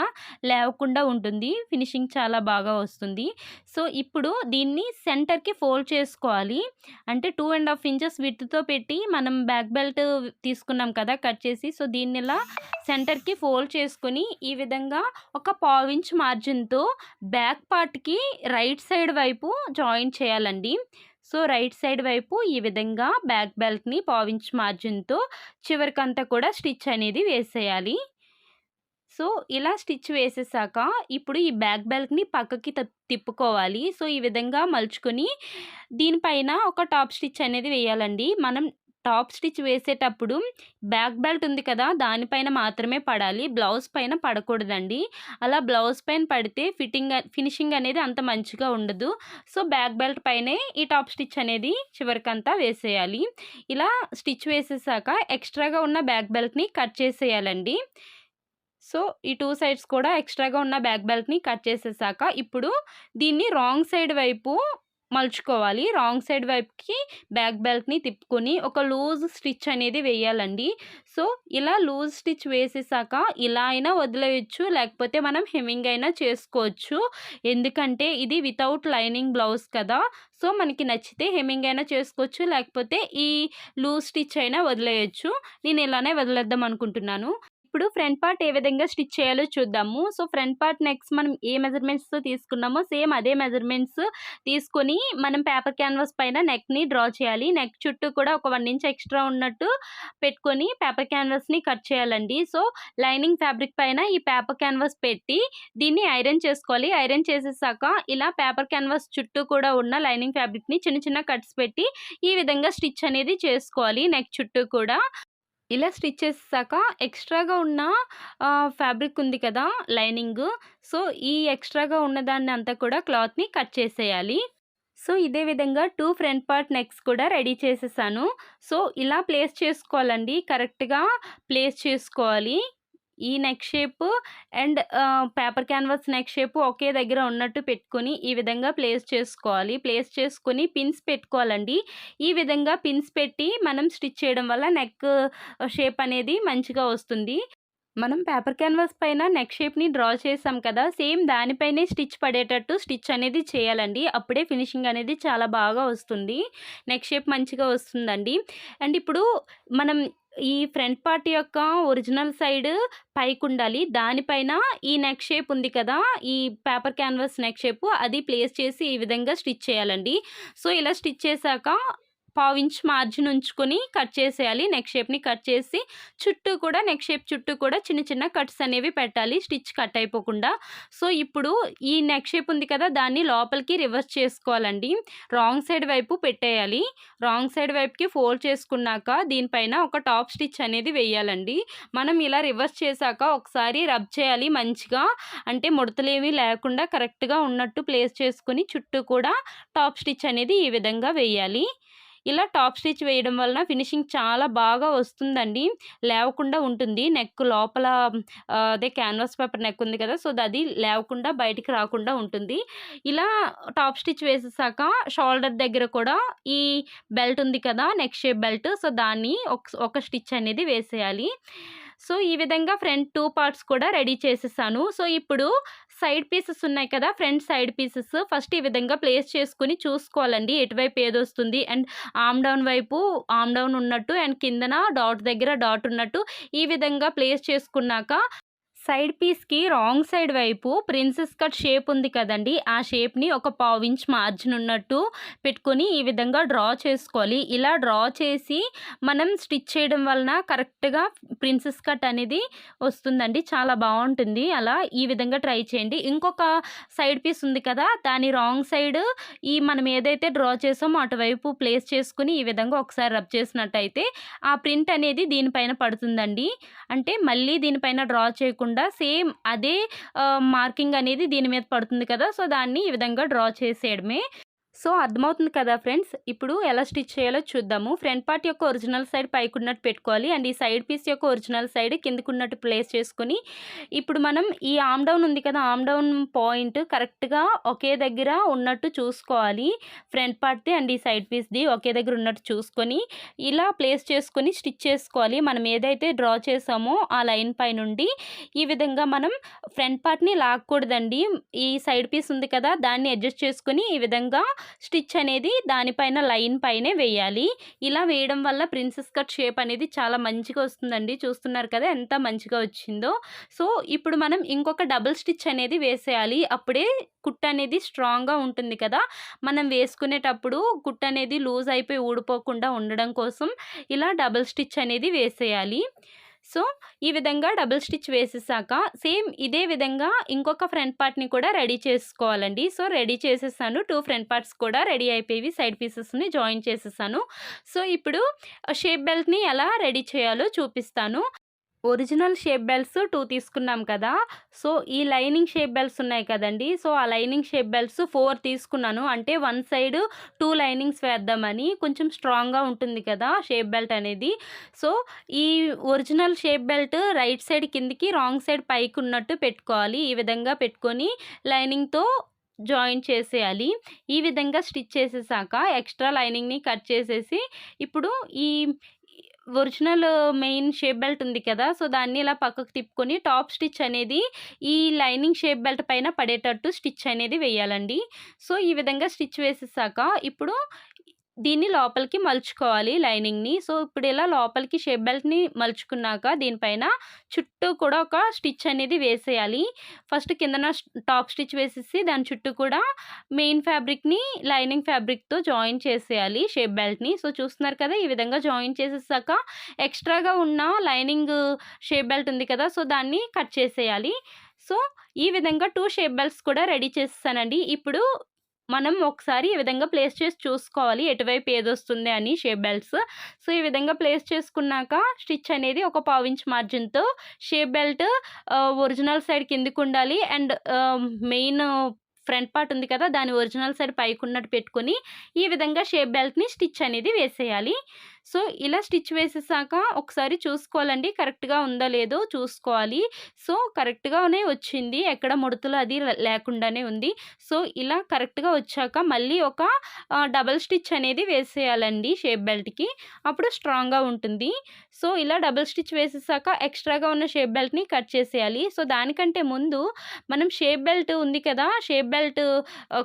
లేవకుండా ఉంటుంది. ఫినిషింగ్ చాలా బాగా వస్తుంది. సో, ఇప్పుడు దీన్ని సెంటర్‌కి ఫోల్డ్ చేసుకోవాలి. అంటే 2 ½ ఇంచెస్ విడ్త్‌తో పెట్టి మనం బ్యాక్ బెల్ట్ తీసుకున్నాం కదా! కట్ చేసి. సో, దీన్నిలా సెంటర్‌కి ఫోల్డ్ చేసుకొని ఈ విధంగా ఒక పావించ్ మార్జిన్‌తో బ్యాక్ పార్ట్‌కి రైట్ సైడ్ వైపు జాయిన్ చేయాలండి. సో, రైట్ సైడ్ వైపు ఈ విధంగా బ్యాక్ బెల్ట్‌ని పావించ్ మార్జిన్‌తో చివరికంతా కూడా స్టిచ్ అనేది వేసేయాలి. సో, ఇలా స్టిచ్ వేసేసాక ఇప్పుడు ఈ బ్యాక్ బెల్ట్‌ని పక్కకి తిప్పుకోవాలి. సో, ఈ విధంగా మలుచుకొని దీనిపైన ఒక టాప్ స్టిచ్ అనేది వేయాలండి. మనం టాప్ స్టిచ్ వేసేటప్పుడు బ్యాక్ బెల్ట్ ఉంది కదా! దానిపైన మాత్రమే పడాలి. బ్లౌజ్ పైన పడకూడదండి. అలా బ్లౌజ్ పైన పడితే ఫినిషింగ్ అనేది అంత మంచిగా ఉండదు. సో, బ్యాక్ బెల్ట్ పైనే ఈ టాప్ స్టిచ్ అనేది చివరికంతా వేసేయాలి. ఇలా స్టిచ్ వేసేసాక ఎక్స్ట్రాగా ఉన్న బ్యాక్ బెల్ట్‌ని కట్ చేసేయాలండి. సో, ఈ 2 సైడ్స్ కూడా ఎక్స్ట్రాగా ఉన్న బ్యాక్ బెల్ట్‌ని కట్ చేసేసాక ఇప్పుడు దీన్ని రాంగ్ సైడ్ వైపు మలుచుకోవాలి. రాంగ్ సైడ్ వైపుకి బ్యాక్ బెల్ట్‌ని తిప్పుకొని ఒక లూజ్ స్టిచ్ అనేది వేయాలండి. సో, ఇలా లూజ్ స్టిచ్ వేసేసాక ఇలా అయినా వదిలేయొచ్చు. లేకపోతే మనం హెమ్మింగ్ అయినా చేసుకోవచ్చు. ఎందుకంటే ఇది వితౌట్ లైనింగ్ బ్లౌజ్ కదా! సో, మనకి నచ్చితే హెమ్మింగ్ అయినా చేసుకోవచ్చు. లేకపోతే ఈ లూజ్ స్టిచ్ అయినా వదిలేయొచ్చు. నేను ఇలానే వదిలేద్దాం అనుకుంటున్నాను. ఇప్పుడు ఫ్రంట్ పార్ట్ ఏ విధంగా స్టిచ్ చేయాలో చూద్దాము. సో, ఫ్రంట్ పార్ట్ నెక్స్ మనం ఏ మెజర్‌మెంట్స్‌తో తీసుకున్నామో సేమ్ అదే మెజర్‌మెంట్స్ తీసుకొని మనం పేపర్ క్యాన్వాస్ పైన నెక్‌ని డ్రా చేయాలి. నెక్ చుట్టూ కూడా ఒక 1 ఇంచ్ ఎక్స్ట్రా ఉన్నట్టు పెట్టుకొని పేపర్ క్యాన్వాస్‌ని కట్ చేయాలండి. సో, లైనింగ్ ఫ్యాబ్రిక్ పైన ఈ పేపర్ క్యాన్వాస్ పెట్టి దీన్ని ఐరన్ చేసుకోవాలి. ఐరన్ చేసేసాక ఇలా పేపర్ క్యాన్వాస్ చుట్టూ కూడా ఉన్న లైనింగ్ ఫ్యాబ్రిక్‌ని చిన్న చిన్న కట్స్ పెట్టి ఈ విధంగా స్టిచ్ అనేది చేసుకోవాలి నెక్ చుట్టూ కూడా. ఇలా స్టిచ్ చేసేసాక ఎక్స్ట్రాగా ఉన్న ఫ్యాబ్రిక్ ఉంది కదా లైనింగు. సో, ఈ ఎక్స్ట్రాగా ఉన్నదాన్ని అంతా కూడా క్లాత్‌ని కట్ చేసేయాలి. సో, ఇదే విధంగా 2 ఫ్రంట్ పార్ట్ నెక్స్ కూడా రెడీ చేసేసాను. సో, ఇలా ప్లేస్ చేసుకోవాలండి. కరెక్ట్‌గా ప్లేస్ చేసుకోవాలి. ఈ neck shape and paper canvas neck shape ఒకే దగ్గర ఉన్నట్టు పెట్టుకొని ఈ విధంగా ప్లేస్ చేసుకోవాలి. ప్లేస్ చేసుకొని పిన్స్ పెట్టుకోవాలండి. ఈ విధంగా పిన్స్ పెట్టి మనం స్టిచ్ చేయడం వల్ల నెక్ షేప్ అనేది మంచిగా వస్తుంది. మనం పేపర్ క్యాన్వాస్ పైన నెక్ షేప్‌ని డ్రా చేసాం కదా! సేమ్ దానిపైనే స్టిచ్ పడేటట్టు స్టిచ్ అనేది చేయాలండి. అప్పుడే ఫినిషింగ్ అనేది చాలా బాగా వస్తుంది. నెక్ షేప్ మంచిగా వస్తుందండి. అండ్ ఇప్పుడు మనం ఈ ఫ్రంట్ పార్ట్ యొక్క ఒరిజినల్ సైడ్ పైకుండాలి. దానిపైన ఈ నెక్ షేప్ ఉంది కదా! ఈ పేపర్ క్యాన్వాస్ నెక్ షేపు అది ప్లేస్ చేసి ఈ విధంగా స్టిచ్ చేయాలండి. సో, ఇలా స్టిచ్ చేశాక పావించ్ మార్జిన్ ఉంచుకొని కట్ చేసేయాలి. నెక్ షేప్‌ని కట్ చేసి చుట్టూ కూడా నెక్ షేప్ చుట్టూ కూడా చిన్న చిన్న కట్స్ అనేవి పెట్టాలి స్టిచ్ కట్ అయిపోకుండా. సో, ఇప్పుడు ఈ నెక్ షేప్ ఉంది కదా! దాన్ని లోపలికి రివర్స్ చేసుకోవాలండి. రాంగ్ సైడ్ వైపు పెట్టేయాలి. రాంగ్ సైడ్ వైపుకి ఫోల్డ్ చేసుకున్నాక దీనిపైన ఒక టాప్ స్టిచ్ అనేది వేయాలండి. మనం ఇలా రివర్స్ చేశాక ఒకసారి రబ్ చేయాలి మంచిగా. అంటే ముడతలేవి లేకుండా కరెక్ట్‌గా ఉన్నట్టు ప్లేస్ చేసుకొని చుట్టూ కూడా టాప్ స్టిచ్ అనేది ఈ విధంగా వేయాలి. ఇలా టాప్ స్టిచ్ వేయడం వలన ఫినిషింగ్ చాలా బాగా వస్తుందండి. లేవకుండా ఉంటుంది. నెక్ లోపల అదే క్యాన్వాస్ పేపర్ నెక్ ఉంది కదా! సో, అది లేవకుండా బయటికి రాకుండా ఉంటుంది. ఇలా టాప్ స్టిచ్ వేసేసాక షోల్డర్ దగ్గర కూడా ఈ బెల్ట్ ఉంది కదా! Neck shape belt. సో, దాన్ని ఒక స్టిచ్ అనేది వేసేయాలి. సో, ఈ విధంగా ఫ్రంట్ 2 పార్ట్స్ కూడా రెడీ చేసేసాను. సో, ఇప్పుడు సైడ్ పీసెస్ ఉన్నాయి కదా! ఫ్రంట్ సైడ్ పీసెస్ ఫస్ట్ ఈ విధంగా ప్లేస్ చేసుకొని చూసుకోవాలండి. ఎటువైపు ఏదొస్తుంది అండ్ ఆర్మ్ డౌన్ వైపు ఆర్మ్ డౌన్ ఉన్నట్టు అండ్ కిందన డాట్ దగ్గర డాట్ ఉన్నట్టు ఈ విధంగా ప్లేస్ చేసుకున్నాక సైడ్ పీస్‌కి రాంగ్ సైడ్ వైపు ప్రిన్సెస్ కట్ షేప్ ఉంది కదండీ! ఆ షేప్‌ని ఒక పావించ్ మార్జిన్ ఉన్నట్టు పెట్టుకొని ఈ విధంగా డ్రా చేసుకోవాలి. ఇలా డ్రా చేసి మనం స్టిచ్ చేయడం వలన కరెక్ట్‌గా ప్రిన్సెస్ కట్ అనేది వస్తుందండి. చాలా బావుంటుంది. అలా ఈ విధంగా ట్రై చేయండి. ఇంకొక సైడ్ పీస్ ఉంది కదా! దాని రాంగ్ సైడ్ మనం ఏదైతే డ్రా చేసామో అటువైపు ప్లేస్ చేసుకొని ఈ విధంగా ఒకసారి రబ్ చేసినట్టయితే ఆ ప్రింట్ అనేది దీనిపైన పడుతుందండి. అంటే మళ్ళీ దీనిపైన డ్రా చేయకుండా సేమ్ అదే మార్కింగ్ అనేది దీని మీద పడుతుంది కదా! సో, దాన్ని ఈ విధంగా డ్రా చేసేయడమే. సో, అర్థమవుతుంది కదా ఫ్రెండ్స్. ఇప్పుడు ఎలా స్టిచ్ చేయాలో చూద్దాము. ఫ్రంట్ పార్ట్ యొక్క ఒరిజినల్ సైడ్ పైకున్నట్టు పెట్టుకోవాలి. అండ్ ఈ సైడ్ పీస్ యొక్క ఒరిజినల్ సైడ్ కిందకున్నట్టు ప్లేస్ చేసుకొని ఇప్పుడు మనం ఈ ఆర్మ్ డౌన్ ఉంది కదా! ఆర్మ్ డౌన్ పాయింట్ కరెక్ట్‌గా ఒకే దగ్గర ఉన్నట్టు చూసుకోవాలి. ఫ్రంట్ పార్ట్‌ది అండ్ ఈ సైడ్ పీస్‌ది ఒకే దగ్గర ఉన్నట్టు చూసుకొని ఇలా ప్లేస్ చేసుకొని స్టిచ్ చేసుకోవాలి. మనం ఏదైతే డ్రా చేసామో ఆ లైన్ పైనుండి ఈ విధంగా మనం ఫ్రంట్ పార్ట్‌ని లాక్కూడదండి. ఈ సైడ్ పీస్ ఉంది కదా! దాన్ని అడ్జస్ట్ చేసుకొని ఈ విధంగా స్టిచ్ అనేది దానిపైన లైన్ పైనే వేయాలి. ఇలా వేయడం వల్ల ప్రిన్సెస్ కట్ షేప్ అనేది చాలా మంచిగా వస్తుందండి. చూస్తున్నారు కదా ఎంత మంచిగా వచ్చిందో. సో, ఇప్పుడు మనం ఇంకొక డబుల్ స్టిచ్ అనేది వేసేయాలి. అప్పుడే కుట్టు అనేది స్ట్రాంగ్‌గా ఉంటుంది కదా! మనం వేసుకునేటప్పుడు కుట్టు అనేది లూజ్ అయిపోయి ఊడిపోకుండా ఉండడం కోసం ఇలా డబుల్ స్టిచ్ అనేది వేసేయాలి. సో, ఈ విధంగా డబుల్ స్టిచ్ వేసేసాక సేమ్ ఇదే విధంగా ఇంకొక ఫ్రంట్ పార్ట్‌ని కూడా రెడీ చేసుకోవాలండి. సో, రెడీ చేసేసాను. 2 ఫ్రంట్ పార్ట్స్ కూడా రెడీ అయిపోయేవి. సైడ్ పీసెస్‌ని జాయిన్ చేసేసాను. సో, ఇప్పుడు షేప్ బెల్ట్‌ని ఎలా రెడీ చేయాలో చూపిస్తాను. ఒరిజినల్ షేప్ బెల్ట్స్ 2 తీసుకున్నాం కదా! సో, ఈ లైనింగ్ షేప్ బెల్ట్స్ ఉన్నాయి కదండీ! సో, ఆ లైనింగ్ షేప్ బెల్ట్స్ 4 తీసుకున్నాను. అంటే వన్ సైడ్ 2 లైనింగ్స్ వేద్దామని. కొంచెం స్ట్రాంగ్‌గా ఉంటుంది కదా షేప్ బెల్ట్ అనేది. సో, ఈ original shape belt right side కిందకి, రాంగ్ సైడ్ పైకున్నట్టు పెట్టుకోవాలి. ఈ విధంగా పెట్టుకొని లైనింగ్‌తో జాయిన్ చేసేయాలి. ఈ విధంగా స్టిచ్ చేసేసాక ఎక్స్‌ట్రా లైనింగ్‌ని కట్ చేసేసి, ఇప్పుడు ఈ ఒరిజినల్ మెయిన్ షేప్ బెల్ట్ ఉంది కదా! సో, దాన్ని ఇలా పక్కకు తిప్పుకొని టాప్ స్టిచ్ అనేది ఈ లైనింగ్ షేప్ బెల్ట్ పైన పడేటట్టు స్టిచ్ అనేది వేయాలండి. సో, ఈ విధంగా స్టిచ్ వేసేసాక ఇప్పుడు దీన్ని లోపలికి మలుచుకోవాలి లైనింగ్‌ని. సో, ఇప్పుడు ఇలా లోపలికి షేప్ బెల్ట్‌ని మలుచుకున్నాక దీనిపైన చుట్టూ కూడా ఒక స్టిచ్ అనేది వేసేయాలి. ఫస్ట్ కిందన టాప్ స్టిచ్ వేసేసి దాని చుట్టూ కూడా మెయిన్ ఫ్యాబ్రిక్‌ని లైనింగ్ ఫ్యాబ్రిక్‌తో జాయిన్ చేసేయాలి షేప్ బెల్ట్‌ని. సో, చూస్తున్నారు కదా! ఈ విధంగా జాయిన్ చేసేసాక ఎక్స్‌ట్రాగా ఉన్న లైనింగ్ షేప్ బెల్ట్ ఉంది కదా! సో, దాన్ని కట్ చేసేయాలి. సో, ఈ విధంగా 2 షేప్ బెల్ట్స్ కూడా రెడీ చేసేసానండి. ఇప్పుడు మనం ఒకసారి ఈ విధంగా ప్లేస్ చేసి చూసుకోవాలి ఎటువైపు ఏదొస్తుంది అని షేప్ బెల్ట్స్. సో, ఈ విధంగా ప్లేస్ చేసుకున్నాక స్టిచ్ అనేది ఒక పావించ్ మార్జిన్‌తో షేప్ బెల్ట్ ఒరిజినల్ సైడ్ కిందకుండాలి. అండ్ మెయిన్ ఫ్రంట్ పార్ట్ ఉంది కదా! దాని ఒరిజినల్ సైడ్ పైకున్నట్టు పెట్టుకొని ఈ విధంగా షేప్ బెల్ట్‌ని స్టిచ్ అనేది వేసేయాలి. సో, ఇలా స్టిచ్ వేసేసాక ఒకసారి చూసుకోవాలండి. కరెక్ట్‌గా ఉందో లేదో చూసుకోవాలి. సో, కరెక్ట్‌గానే వచ్చింది. ఎక్కడ ముడతలు అది లేకుండానే ఉంది. సో, ఇలా కరెక్ట్‌గా వచ్చాక మళ్ళీ ఒక డబుల్ స్టిచ్ అనేది వేసేయాలండి షేప్ బెల్ట్‌కి. అప్పుడు స్ట్రాంగ్‌గా ఉంటుంది. సో, ఇలా డబుల్ స్టిచ్ వేసేసాక ఎక్స్‌ట్రాగా ఉన్న షేప్ బెల్ట్‌ని కట్ చేసేయాలి. సో, దానికంటే ముందు మనం షేప్ బెల్ట్ ఉంది కదా! షేప్ బెల్ట్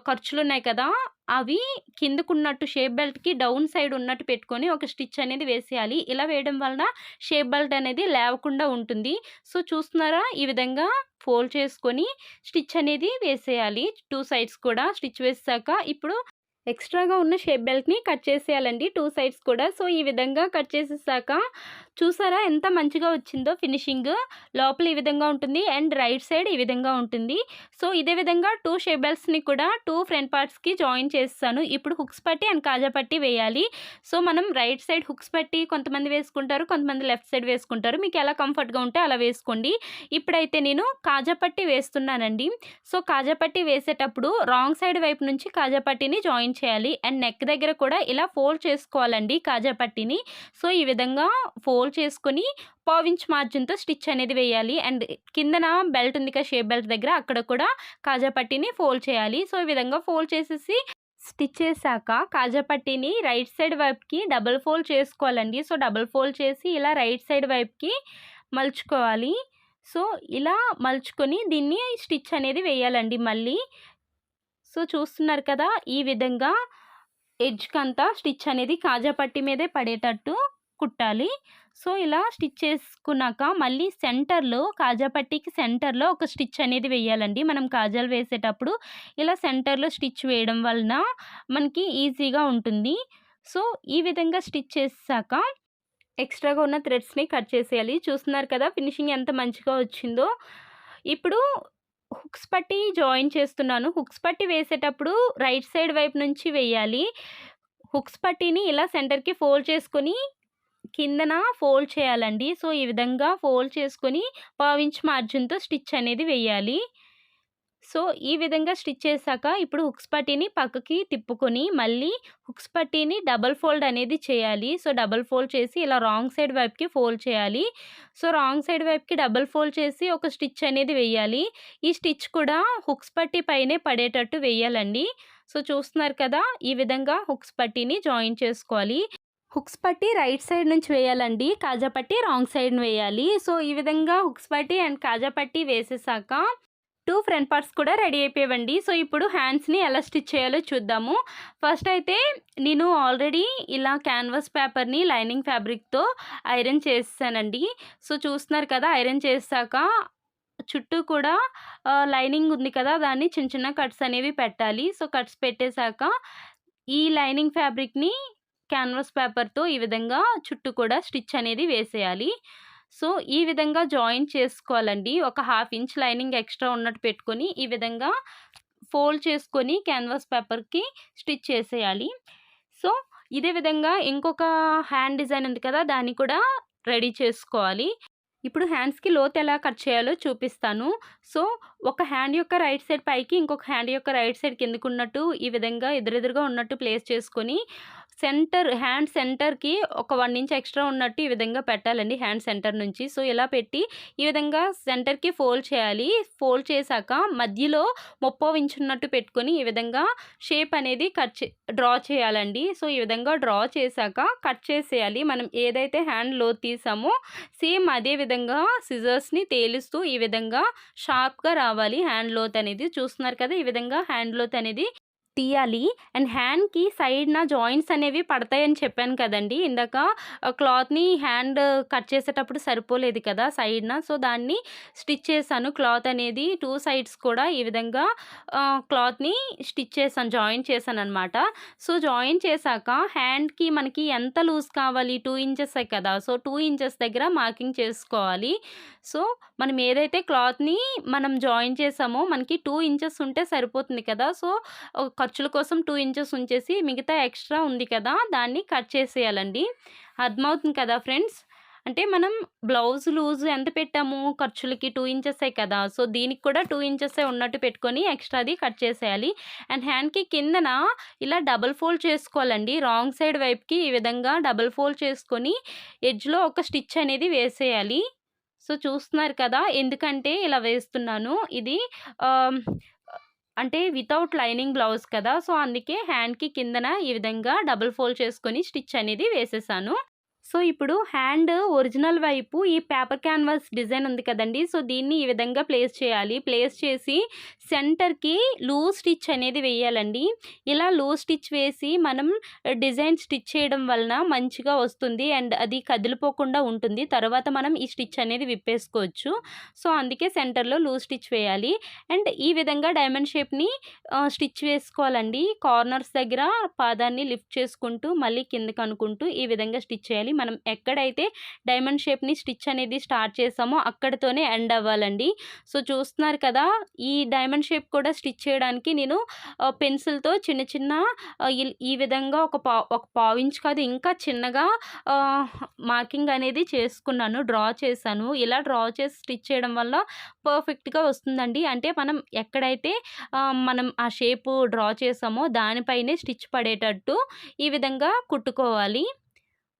ఖర్చులున్నాయి కదా! అవి కిందకున్నట్టు షేప్ బెల్ట్‌కి డౌన్ సైడ్ ఉన్నట్టు పెట్టుకొని ఒక స్టిచ్ అనేది వేసేయాలి. ఇలా వేయడం వలన షేప్ బెల్ట్ అనేది లేవకుండా ఉంటుంది. సో, చూస్తున్నారా? ఈ విధంగా ఫోల్డ్ చేసుకొని స్టిచ్ అనేది వేసేయాలి. 2 సైడ్స్ కూడా స్టిచ్ వేసేసాక ఇప్పుడు ఎక్స్‌ట్రాగా ఉన్న షేప్ బెల్ట్‌ని కట్ చేసేయాలండి 2 సైడ్స్ కూడా. సో, ఈ విధంగా కట్ చేసేసాక చూసారా ఎంత మంచిగా వచ్చిందో ఫినిషింగ్. లోపల ఈ విధంగా ఉంటుంది అండ్ రైట్ సైడ్ ఈ విధంగా ఉంటుంది. సో, ఇదే విధంగా 2 షేప్ బెల్ట్స్‌ని కూడా 2 ఫ్రంట్ పార్ట్స్‌కి జాయిన్ చేసేసాను. ఇప్పుడు హుక్స్ పట్టి అండ్ కాజా పట్టి వేయాలి. సో, మనం రైట్ సైడ్ హుక్స్ పట్టి కొంతమంది వేసుకుంటారు, కొంతమంది లెఫ్ట్ సైడ్ వేసుకుంటారు. మీకు ఎలా కంఫర్ట్‌గా ఉంటే అలా వేసుకోండి. ఇప్పుడైతే నేను కాజా పట్టి వేస్తున్నానండి. సో, కాజా పట్టి వేసేటప్పుడు రాంగ్ సైడ్ వైపు నుంచి కాజా పట్టీని జాయిన్ చేయాలి. అండ్ నెక్ దగ్గర కూడా ఇలా ఫోల్డ్ చేసుకోవాలండి కాజా పట్టీని. సో, ఈ విధంగా ఫోల్డ్ చేసుకొని పావించ్ మార్జిన్‌తో స్టిచ్ అనేది వేయాలి. అండ్ కిందన బెల్ట్ ఉంది కదా! షేప్ బెల్ట్ దగ్గర అక్కడ కూడా కాజా పట్టీని ఫోల్డ్ చేయాలి. సో, ఈ విధంగా ఫోల్డ్ చేసేసి స్టిచ్ చేశాక కాజా పట్టీని రైట్ సైడ్ వైపుకి డబుల్ ఫోల్డ్ చేసుకోవాలండి. సో, డబుల్ ఫోల్డ్ చేసి ఇలా రైట్ సైడ్ వైపుకి మలుచుకోవాలి. సో, ఇలా మలుచుకొని దీన్ని స్టిచ్ అనేది వేయాలండి మళ్ళీ. సో, చూస్తున్నారు కదా! ఈ విధంగా ఎడ్జ్‌కంతా స్టిచ్ అనేది కాజా పట్టీ మీదే పడేటట్టు కుట్టాలి. సో, ఇలా స్టిచ్ చేసుకున్నాక మళ్ళీ సెంటర్‌లో కాజా పట్టీకి సెంటర్‌లో ఒక స్టిచ్ అనేది వేయాలండి. మనం కాజాలు వేసేటప్పుడు ఇలా సెంటర్‌లో స్టిచ్ వేయడం వలన మనకి ఈజీగా ఉంటుంది. సో, ఈ విధంగా స్టిచ్ చేసేసాక ఎక్స్‌ట్రాగా ఉన్న థ్రెడ్స్‌ని కట్ చేసేయాలి. చూస్తున్నారు కదా! ఫినిషింగ్ ఎంత మంచిగా వచ్చిందో. ఇప్పుడు హుక్స్ పట్టి జాయిన్ చేస్తున్నాను. హుక్స్ పట్టి వేసేటప్పుడు రైట్ సైడ్ వైపు నుంచి వేయాలి. హుక్స్ పట్టీని ఇలా సెంటర్‌కి ఫోల్డ్ చేసుకొని కిందన ఫోల్డ్ చేయాలండి. సో, ఈ విధంగా ఫోల్డ్ చేసుకొని పావించ్ మార్జిన్‌తో స్టిచ్ అనేది వేయాలి. సో, ఈ విధంగా స్టిచ్ చేశాక ఇప్పుడు హుక్స్ పట్టీని పక్కకి తిప్పుకొని మళ్ళీ హుక్స్ పట్టీని డబుల్ ఫోల్డ్ అనేది చేయాలి. సో, డబుల్ ఫోల్డ్ చేసి ఇలా రాంగ్ సైడ్ వైపుకి ఫోల్డ్ చేయాలి. సో, రాంగ్ సైడ్ వైపుకి డబుల్ ఫోల్డ్ చేసి ఒక స్టిచ్ అనేది వేయాలి. ఈ స్టిచ్ కూడా హుక్స్ పట్టీ పైనే పడేటట్టు వేయాలండి. సో, చూస్తున్నారు కదా! ఈ విధంగా హుక్స్ పట్టీని జాయిన్ చేసుకోవాలి. హుక్స్ పట్టి రైట్ సైడ్ నుంచి వేయాలండి. కాజా పట్టి రాంగ్ సైడ్ వేయాలి. సో, ఈ విధంగా హుక్స్ పట్టి అండ్ కాజా పట్టి వేసేసాక 2 ఫ్రంట్ పార్ట్స్ కూడా రెడీ అయిపోయావండి. సో, ఇప్పుడు హ్యాండ్స్‌ని ఎలా స్టిచ్ చేయాలో చూద్దాము. ఫస్ట్ అయితే నేను ఆల్రెడీ ఇలా క్యాన్వాస్ పేపర్‌ని లైనింగ్ ఫ్యాబ్రిక్‌తో ఐరన్ చేసేసానండి. సో, చూస్తున్నారు కదా! ఐరన్ చేసాక చుట్టూ కూడా లైనింగ్ ఉంది కదా! దాన్ని చిన్న చిన్న కట్స్ అనేవి పెట్టాలి. సో, కట్స్ పెట్టేసాక ఈ లైనింగ్ ఫ్యాబ్రిక్‌ని క్యాన్వాస్ పేపర్‌తో ఈ విధంగా చుట్టూ కూడా స్టిచ్ అనేది వేసేయాలి. సో, ఈ విధంగా జాయిన్ చేసుకోవాలండి. ఒక హాఫ్ ఇంచ్ లైనింగ్ ఎక్స్ట్రా ఉన్నట్టు పెట్టుకొని, ఈ విధంగా ఫోల్డ్ చేసుకొని క్యాన్వాస్ పేపర్‌కి స్టిచ్ చేసేయాలి. సో, ఇదే విధంగా ఇంకొక హ్యాండ్ డిజైన్ ఉంది కదా! దాన్ని కూడా రెడీ చేసుకోవాలి. ఇప్పుడు హ్యాండ్స్‌కి లోతు ఎలా కట్ చేయాలో చూపిస్తాను. సో, ఒక హ్యాండ్ యొక్క రైట్ సైడ్ పైకి, ఇంకొక హ్యాండ్ యొక్క రైట్ సైడ్ కిందకున్నట్టు ఈ విధంగా ఎదురెదురుగా ఉన్నట్టు ప్లేస్ చేసుకొని, హ్యాండ్ సెంటర్‌కి ఒక 1 ఇంచ్ ఎక్స్ట్రా ఉన్నట్టు ఈ విధంగా పెట్టాలండి హ్యాండ్ సెంటర్ నుంచి. సో, ఇలా పెట్టి ఈ విధంగా సెంటర్‌కి ఫోల్డ్ చేయాలి. ఫోల్డ్ చేశాక మధ్యలో 30 ఇంచ్ ఉన్నట్టు పెట్టుకొని ఈ విధంగా షేప్ అనేది డ్రా చేయాలండి. సో, ఈ విధంగా డ్రా చేశాక కట్ చేసేయాలి. మనం ఏదైతే హ్యాండ్ లోతు తీసామో సేమ్ అదే విధంగా సిజర్స్‌ని తేలిస్తూ ఈ విధంగా షార్ప్‌గా రావాలి హ్యాండ్ లోత్ అనేది. చూస్తున్నారు కదా! ఈ విధంగా హ్యాండ్ లోత్ అనేది తీయాలి. అండ్ హ్యాండ్‌కి సైడ్‌న జాయింట్స్ అనేవి పడతాయని చెప్పాను కదండీ! ఇందాక క్లాత్‌ని హ్యాండ్ కట్ చేసేటప్పుడు సరిపోలేదు కదా! సైడ్‌న. సో, దాన్ని స్టిచ్ చేశాను. క్లాత్ అనేది 2 సైడ్స్ కూడా ఈ విధంగా క్లాత్‌ని స్టిచ్ చేశాను. జాయిన్ చేశాననమాట. సో, జాయిన్ చేశాక హ్యాండ్‌కి మనకి ఎంత లూజ్ కావాలి? 2 ఇంచెసే కదా! సో, 2 ఇంచెస్ దగ్గర మార్కింగ్ చేసుకోవాలి. సో, మనం ఏదైతే క్లాత్‌ని మనం జాయిన్ చేసామో మనకి 2 ఇంచెస్ ఉంటే సరిపోతుంది కదా! సో, ఖర్చుల కోసం 2 ఇంచెస్ ఉంచేసి మిగతా ఎక్స్ట్రా ఉంది కదా! దాన్ని కట్ చేసేయాలండి. అర్థమవుతుంది కదా ఫ్రెండ్స్? అంటే మనం బ్లౌజ్ లూజ్ ఎంత పెట్టాము ఖర్చులకి 2 ఇంచెసే కదా! సో, దీనికి కూడా 2 ఇంచెసే ఉన్నట్టు పెట్టుకొని ఎక్స్ట్రాది కట్ చేసేయాలి. అండ్ హ్యాండ్‌కి కిందన ఇలా డబుల్ ఫోల్డ్ చేసుకోవాలండి. రాంగ్ సైడ్ వైపుకి ఈ విధంగా డబుల్ ఫోల్డ్ చేసుకొని ఎడ్జ్‌లో ఒక స్టిచ్ అనేది వేసేయాలి. సో, చూస్తున్నారు కదా! ఎందుకంటే ఇలా వేస్తున్నాను. ఇది ఆహ్, అంటే వితౌట్ లైనింగ్ బ్లౌజ్ కదా! సో, అందుకే హ్యాండ్‌కి కిందన ఈ విధంగా డబుల్ ఫోల్డ్ చేసుకొని స్టిచ్ అనేది వేసేసాను. సో, ఇప్పుడు హ్యాండ్ ఒరిజినల్ వైపు ఈ పేపర్ క్యాన్వాస్ డిజైన్ ఉంది కదండీ! సో, దీన్ని ఈ విధంగా ప్లేస్ చేయాలి. ప్లేస్ చేసి సెంటర్‌కి లూజ్ స్టిచ్ అనేది వేయాలండి. ఇలా లూజ్ స్టిచ్ వేసి మనం డిజైన్ స్టిచ్ చేయడం వలన మంచిగా వస్తుంది. అండ్ అది కదిలిపోకుండా ఉంటుంది. తర్వాత మనం ఈ స్టిచ్ అనేది విప్పేసుకోవచ్చు. సో, అందుకే సెంటర్‌లో లూజ్ స్టిచ్ వేయాలి. అండ్ ఈ విధంగా డైమండ్ షేప్‌ని స్టిచ్ వేసుకోవాలండి. కార్నర్స్ దగ్గర పాదాన్ని లిఫ్ట్ చేసుకుంటూ మళ్ళీ కిందకి అనుకుంటూ ఈ విధంగా స్టిచ్ చేయాలి. మనం ఎక్కడైతే డైమండ్ షేప్‌ని స్టిచ్ అనేది స్టార్ట్ చేసామో అక్కడితోనే ఎండ్ అవ్వాలండి. సో, చూస్తున్నారు కదా! ఈ డైమండ్ షేప్ కూడా స్టిచ్ చేయడానికి నేను పెన్సిల్‌తో చిన్న చిన్న ఈ విధంగా ఒక పావించ్ కాదు ఇంకా చిన్నగా మార్కింగ్ అనేది చేసుకున్నాను. డ్రా చేశాను. ఇలా డ్రా చేసి స్టిచ్ చేయడం వల్ల పర్ఫెక్ట్‌గా వస్తుందండి. అంటే మనం ఎక్కడైతే మనం ఆ షేపు డ్రా చేసామో దానిపైనే స్టిచ్ పడేటట్టు ఈ విధంగా కుట్టుకోవాలి.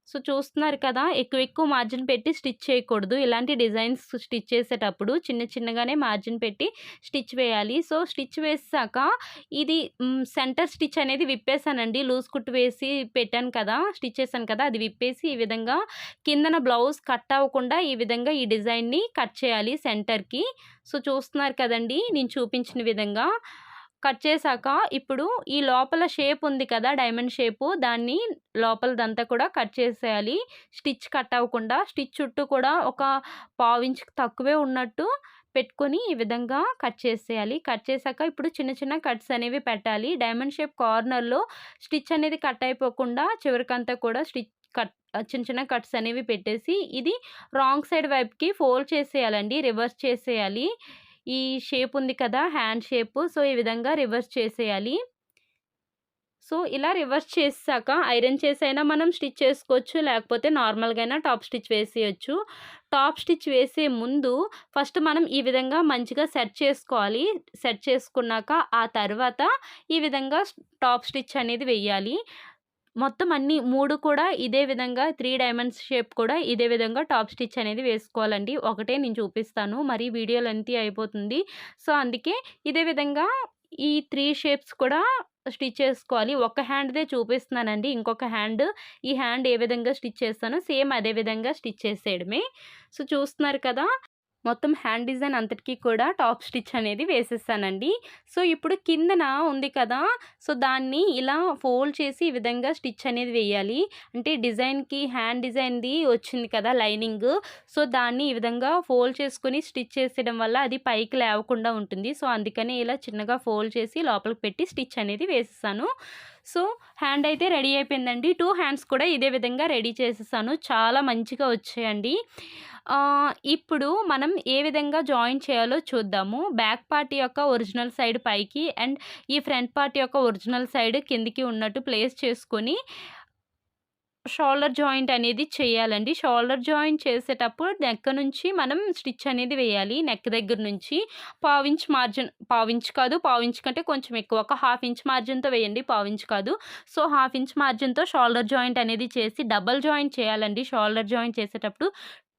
సో, చూస్తున్నారు కదా! ఎక్కువ మార్జిన్ పెట్టి స్టిచ్ చేయకూడదు. ఇలాంటి డిజైన్స్ స్టిచ్ చేసేటప్పుడు చిన్నగానే మార్జిన్ పెట్టి స్టిచ్ వేయాలి. సో, స్టిచ్ వేసాక ఇది సెంటర్ స్టిచ్ అనేది విప్పేసానండి. లూజ్ కుట్టు వేసి పెట్టాను కదా! స్టిచ్ చేశాను కదా! అది విప్పేసి ఈ విధంగా కిందన బ్లౌజ్ కట్ అవ్వకుండా ఈ విధంగా ఈ డిజైన్‌ని కట్ చేయాలి సెంటర్‌కి. సో, చూస్తున్నారు కదండీ! నేను చూపించిన విధంగా. కట్ చేశాక ఇప్పుడు ఈ లోపల షేప్ ఉంది కదా! డైమండ్ షేపు దాన్ని లోపలదంతా కూడా కట్ చేసేయాలి. స్టిచ్ కట్ అవ్వకుండా. స్టిచ్ చుట్టూ కూడా ఒక పావించుకి తక్కువే ఉన్నట్టు పెట్టుకొని ఈ విధంగా కట్ చేసేయాలి. కట్ చేశాక ఇప్పుడు చిన్న కట్స్ అనేవి పెట్టాలి. డైమండ్ షేప్ కార్నర్‌లో స్టిచ్ అనేది కట్ అయిపోకుండా చివరికంతా కూడా చిన్న కట్స్ అనేవి పెట్టేసి ఇది రాంగ్ సైడ్ వైపుకి ఫోల్డ్ చేసేయాలండి. రివర్స్ చేసేయాలి. ఈ షేప్ ఉంది కదా! Hand shape. సో, ఈ విధంగా రివర్స్ చేసేయాలి. సో, ఇలా రివర్స్ చేసాక ఐరన్ చేసైనా మనం స్టిచ్ చేసుకోవచ్చు. లేకపోతే నార్మల్‌గా అయినా టాప్ స్టిచ్ వేసేయొచ్చు. టాప్ స్టిచ్ వేసే ముందు ఫస్ట్ మనం ఈ విధంగా మంచిగా సెట్ చేసుకోవాలి. సెట్ చేసుకున్నాక ఆ తర్వాత ఈ విధంగా టాప్ స్టిచ్ అనేది వెయ్యాలి. మొత్తం అన్నీ 3 కూడా ఇదే విధంగా 3 డైమండ్స్ షేప్ కూడా ఇదే విధంగా టాప్ స్టిచ్ అనేది వేసుకోవాలండి. ఒకటే నేను చూపిస్తాను. మరి వీడియో లెంతీ అయిపోతుంది. సో, అందుకే ఇదే విధంగా ఈ 3 షేప్స్ కూడా స్టిచ్ చేసుకోవాలి. ఒక హ్యాండ్‌దే చూపిస్తున్నానండి. ఇంకొక హ్యాండ్ ఈ హ్యాండ్ ఏ విధంగా స్టిచ్ చేస్తానో సేమ్ అదే విధంగా స్టిచ్ చేసేయడమే. సో, చూస్తున్నారు కదా! మొత్తం హ్యాండ్ డిజైన్ అంతటికి కూడా టాప్ స్టిచ్ అనేది వేసేసానండి. సో, ఇప్పుడు కిందన ఉంది కదా! సో, దాన్ని ఇలా ఫోల్డ్ చేసి ఈ విధంగా స్టిచ్ అనేది వేయాలి. అంటే డిజైన్‌కి హ్యాండ్ డిజైన్‌ది వచ్చింది కదా లైనింగు. సో, దాన్ని ఈ విధంగా ఫోల్డ్ చేసుకొని స్టిచ్ చేసేయడం వల్ల అది పైకి లేవకుండా ఉంటుంది. సో, అందుకని ఇలా చిన్నగా ఫోల్డ్ చేసి లోపలికి పెట్టి స్టిచ్ అనేది వేసేసాను. సో, హ్యాండ్ అయితే రెడీ అయిపోయిందండి. 2 హ్యాండ్స్ కూడా ఇదే విధంగా రెడీ చేసేసాను. చాలా మంచిగా వచ్చాయండి. ఇప్పుడు మనం ఏ విధంగా జాయిన్ చేయాలో చూద్దాము. బ్యాక్ పార్ట్ యొక్క ఒరిజినల్ సైడ్ పైకి అండ్ ఈ ఫ్రంట్ పార్ట్ యొక్క ఒరిజినల్ సైడ్ కిందికి ఉన్నట్టు ప్లేస్ చేసుకొని షోల్డర్ జాయింట్ అనేది చేయాలండి. షోల్డర్ జాయింట్ చేసేటప్పుడు నెక్ నుంచి మనం స్టిచ్ అనేది వేయాలి. నెక్ దగ్గర నుంచి పావించ్ మార్జిన్, పావించ్ కాదు, పావించ్ కంటే కొంచెం ఎక్కువ, ఒక హాఫ్ ఇంచ్ మార్జిన్‌తో వేయండి, పావించ్ కాదు. సో, హాఫ్ ఇంచ్ మార్జిన్‌తో షోల్డర్ జాయింట్ అనేది చేసి డబుల్ జాయింట్ చేయాలండి. షోల్డర్ జాయింట్ చేసేటప్పుడు